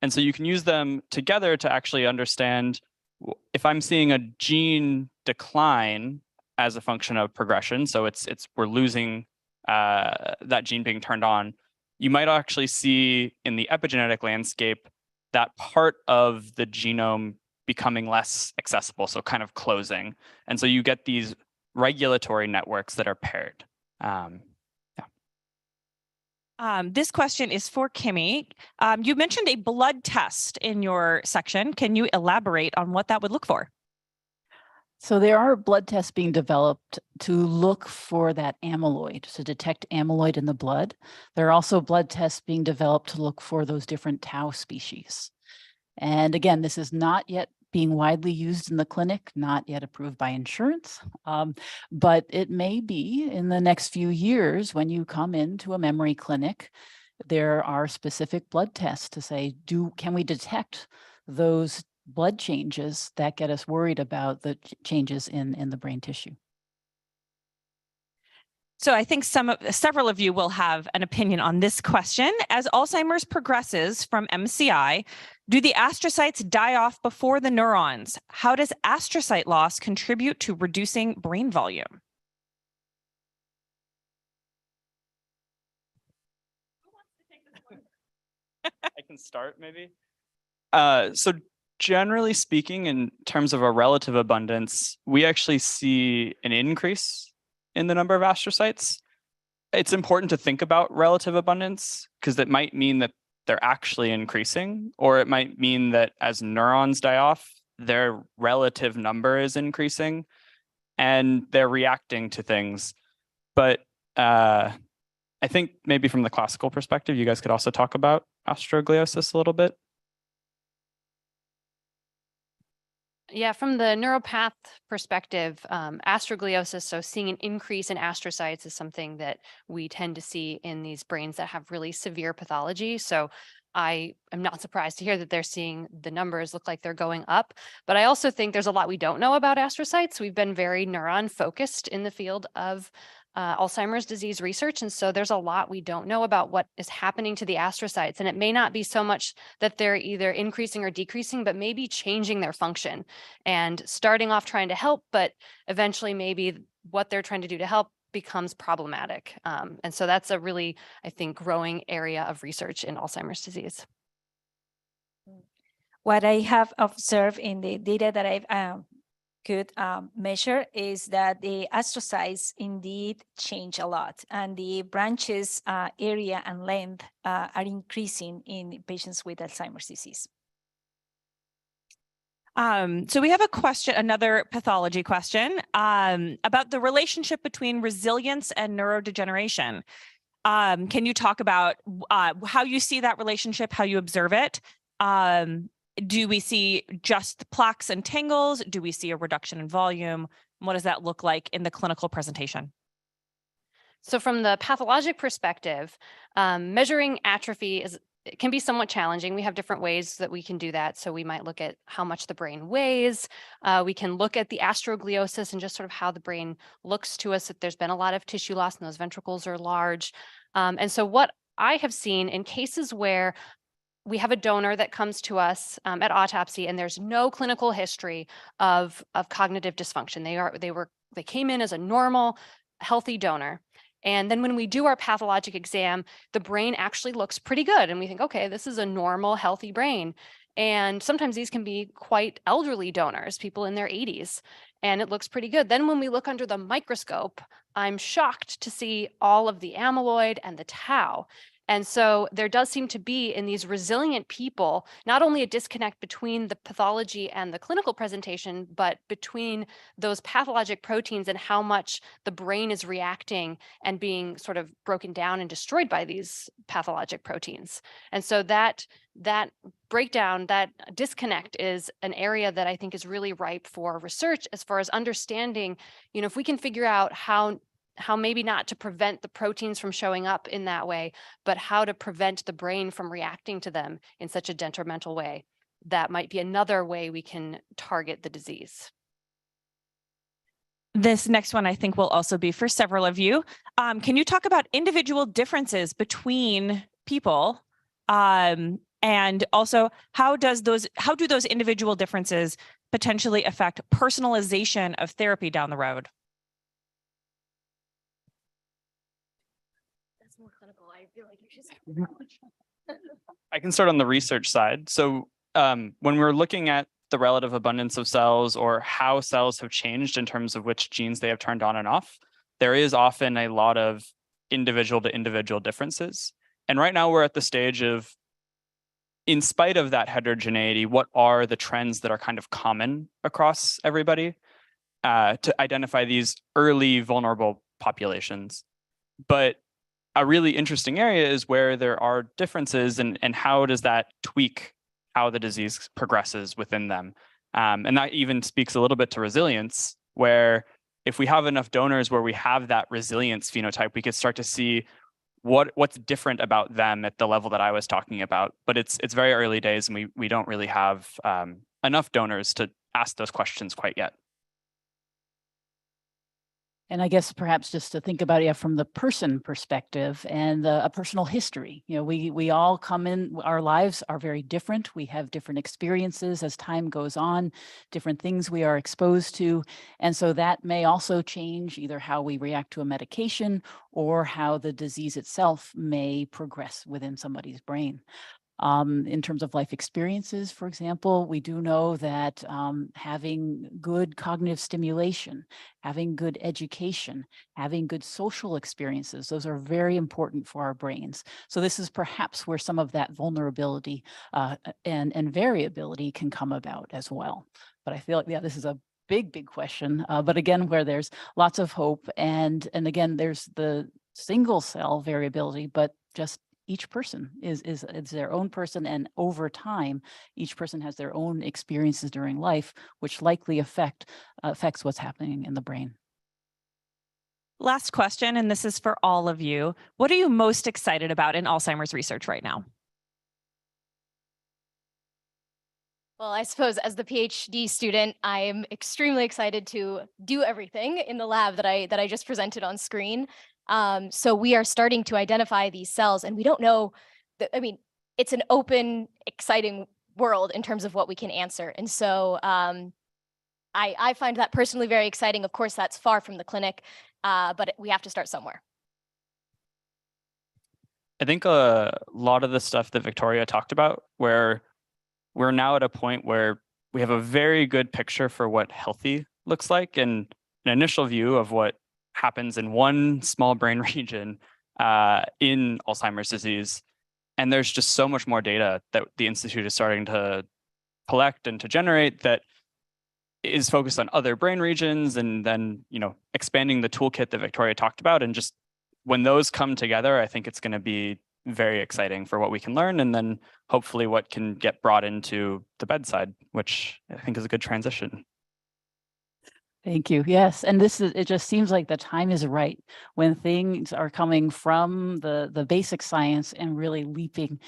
And so you can use them together to actually understand if I'm seeing a gene decline as a function of progression. So we're losing that gene being turned on. You might actually see in the epigenetic landscape that part of the genome becoming less accessible, so kind of closing. And so you get these regulatory networks that are paired. This question is for Kimmy. You mentioned a blood test in your section. Can you elaborate on what that would look for? So there are blood tests being developed to look for that amyloid, to detect amyloid in the blood. There are also blood tests being developed to look for those different tau species. And again, this is not yet being widely used in the clinic, not yet approved by insurance, but it may be in the next few years when you come into a memory clinic, there are specific blood tests to say, can we detect those blood changes that get us worried about the changes in the brain tissue? So I think several of you will have an opinion on this question. As Alzheimer's progresses from MCI, do the astrocytes die off before the neurons? How does astrocyte loss contribute to reducing brain volume? Who wants to take this one? I can start maybe. So generally speaking, in terms of a relative abundance, we actually see an increase in the number of astrocytes. It's important to think about relative abundance because that might mean that they're actually increasing, or it might mean that as neurons die off, their relative number is increasing and they're reacting to things. But I think maybe from the classical perspective, you guys could also talk about astrogliosis a little bit. Yeah, from the neuropath perspective, astrogliosis, so seeing an increase in astrocytes is something that we tend to see in these brains that have really severe pathology. So I am not surprised to hear that they're seeing the numbers look like they're going up. But I also think there's a lot we don't know about astrocytes. We've been very neuron focused in the field of Alzheimer's disease research. And so there's a lot we don't know about what is happening to the astrocytes. And it may not be so much that they're either increasing or decreasing, but maybe changing their function and starting off trying to help, but eventually maybe what they're trying to do to help becomes problematic. And so that's a really, I think, growing area of research in Alzheimer's disease. What I have observed in the data that I've could measure is that the astrocytes indeed change a lot, and the branches area and length are increasing in patients with Alzheimer's disease. So we have a question, another pathology question about the relationship between resilience and neurodegeneration. Can you talk about how you see that relationship, how you observe it? Do we see just plaques and tangles? Do we see a reduction in volume? What does that look like in the clinical presentation? So from the pathologic perspective, measuring atrophy it can be somewhat challenging. We have different ways that we can do that. So we might look at how much the brain weighs. We can look at the astrogliosis and just sort of how the brain looks to us if there's been a lot of tissue loss and those ventricles are large. And so what I have seen in cases where we have a donor that comes to us at autopsy and there's no clinical history of cognitive dysfunction. They came in as a normal, healthy donor. And then when we do our pathologic exam, the brain actually looks pretty good. And we think, okay, this is a normal, healthy brain. And sometimes these can be quite elderly donors, people in their 80s, and it looks pretty good. Then when we look under the microscope, I'm shocked to see all of the amyloid and the tau. And so there does seem to be in these resilient people, not only a disconnect between the pathology and the clinical presentation, but between those pathologic proteins and how much the brain is reacting and being sort of broken down and destroyed by these pathologic proteins. And so that breakdown, that disconnect is an area that I think is really ripe for research as far as understanding, if we can figure out how maybe not to prevent the proteins from showing up in that way, but how to prevent the brain from reacting to them in such a detrimental way. That might be another way we can target the disease. This next one, I think, will also be for several of you. Can you talk about individual differences between people? And also, how do those individual differences potentially affect personalization of therapy down the road? More clinical. I feel like you should. I can start on the research side. So when we're looking at the relative abundance of cells or how cells have changed in terms of which genes they have turned on and off, there is often a lot of individual to individual differences. And right now we're at the stage of, in spite of that heterogeneity, what are the trends that are kind of common across everybody to identify these early vulnerable populations. But a really interesting area is where there are differences and how does that tweak how the disease progresses within them. And that even speaks a little bit to resilience, where if we have enough donors where we have that resilience phenotype, we could start to see what's different about them at the level that I was talking about. But it's very early days and we don't really have enough donors to ask those questions quite yet. And I guess perhaps just to think about it from the person perspective and a personal history. We all come in, our lives are very different. We have different experiences as time goes on, different things we are exposed to. And so that may also change either how we react to a medication or how the disease itself may progress within somebody's brain. In terms of life experiences, for example, we do know that having good cognitive stimulation, having good education, having good social experiences, those are very important for our brains. So this is perhaps where some of that vulnerability and variability can come about as well. But I feel like, yeah, this is a big question. But again, where there's lots of hope. And again, there's the single cell variability, but just each person is their own person, and over time, each person has their own experiences during life, which likely affects what's happening in the brain. Last question, and this is for all of you. What are you most excited about in Alzheimer's research right now? Well, I suppose as the PhD student, I am extremely excited to do everything in the lab that I just presented on screen. So we are starting to identify these cells, and we don't know it's an open, exciting world in terms of what we can answer. And so I find that personally very exciting. Of course, that's far from the clinic, but we have to start somewhere. I think a lot of the stuff that Victoria talked about, where we're now at a point where we have a very good picture for what healthy looks like and an initial view of what happens in one small brain region in Alzheimer's disease. And there's just so much more data that the Institute is starting to collect and to generate that is focused on other brain regions, and then, expanding the toolkit that Victoria talked about. And just when those come together, I think it's going to be very exciting for what we can learn, and then hopefully what can get brought into the bedside, which I think is a good transition. Thank you. Yes. And it just seems like the time is right when things are coming from the basic science and really leaping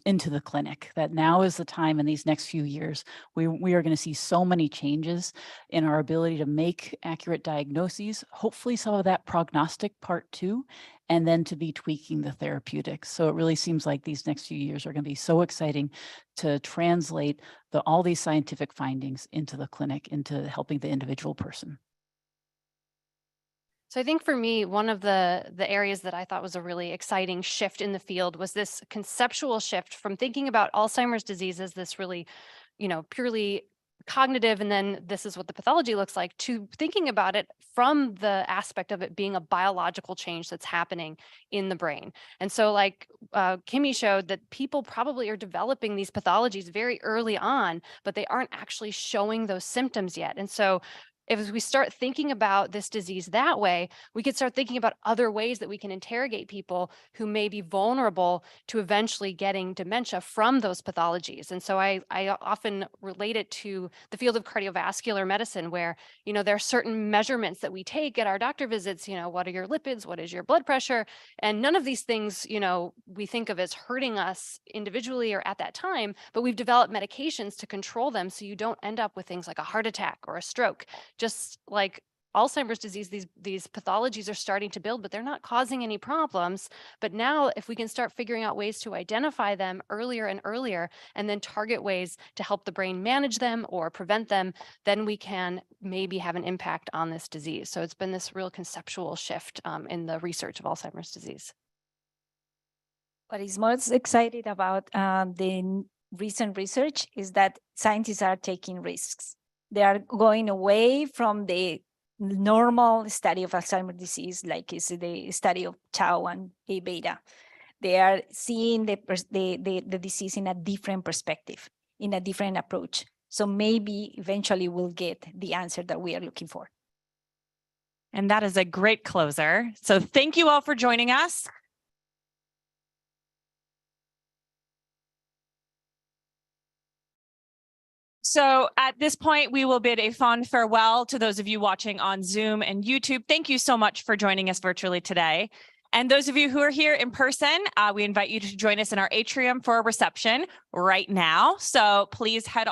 into the clinic, that now is the time in these next few years. We are going to see so many changes in our ability to make accurate diagnoses, hopefully some of that prognostic part too, and then to be tweaking the therapeutics. So it really seems like these next few years are going to be so exciting to translate all these scientific findings into the clinic, into helping the individual person. So I think for me, one of the areas that I thought was a really exciting shift in the field was this conceptual shift from thinking about Alzheimer's disease as this really, purely cognitive, and then this is what the pathology looks like, to thinking about it from the aspect of it being a biological change that's happening in the brain. And so like Kimmy showed, that people probably are developing these pathologies very early on, but they aren't actually showing those symptoms yet. And so if we start thinking about this disease that way, we could start thinking about other ways that we can interrogate people who may be vulnerable to eventually getting dementia from those pathologies. And so I often relate it to the field of cardiovascular medicine, where, there are certain measurements that we take at our doctor visits. What are your lipids? What is your blood pressure? And none of these things, we think of as hurting us individually or at that time, but we've developed medications to control them so you don't end up with things like a heart attack or a stroke. Just like Alzheimer's disease, these pathologies are starting to build, but they're not causing any problems. But now if we can start figuring out ways to identify them earlier and earlier, and then target ways to help the brain manage them or prevent them, then we can maybe have an impact on this disease. So it's been this real conceptual shift in the research of Alzheimer's disease. What is most exciting about the recent research is that scientists are taking risks. They are going away from the normal study of Alzheimer's disease, like is the study of tau and A beta. They are seeing the disease in a different perspective, in a different approach. So maybe eventually we'll get the answer that we are looking for. And that is a great closer. So thank you all for joining us. So at this point, we will bid a fond farewell to those of you watching on Zoom and YouTube. Thank you so much for joining us virtually today. And those of you who are here in person, we invite you to join us in our atrium for a reception right now. So please head on.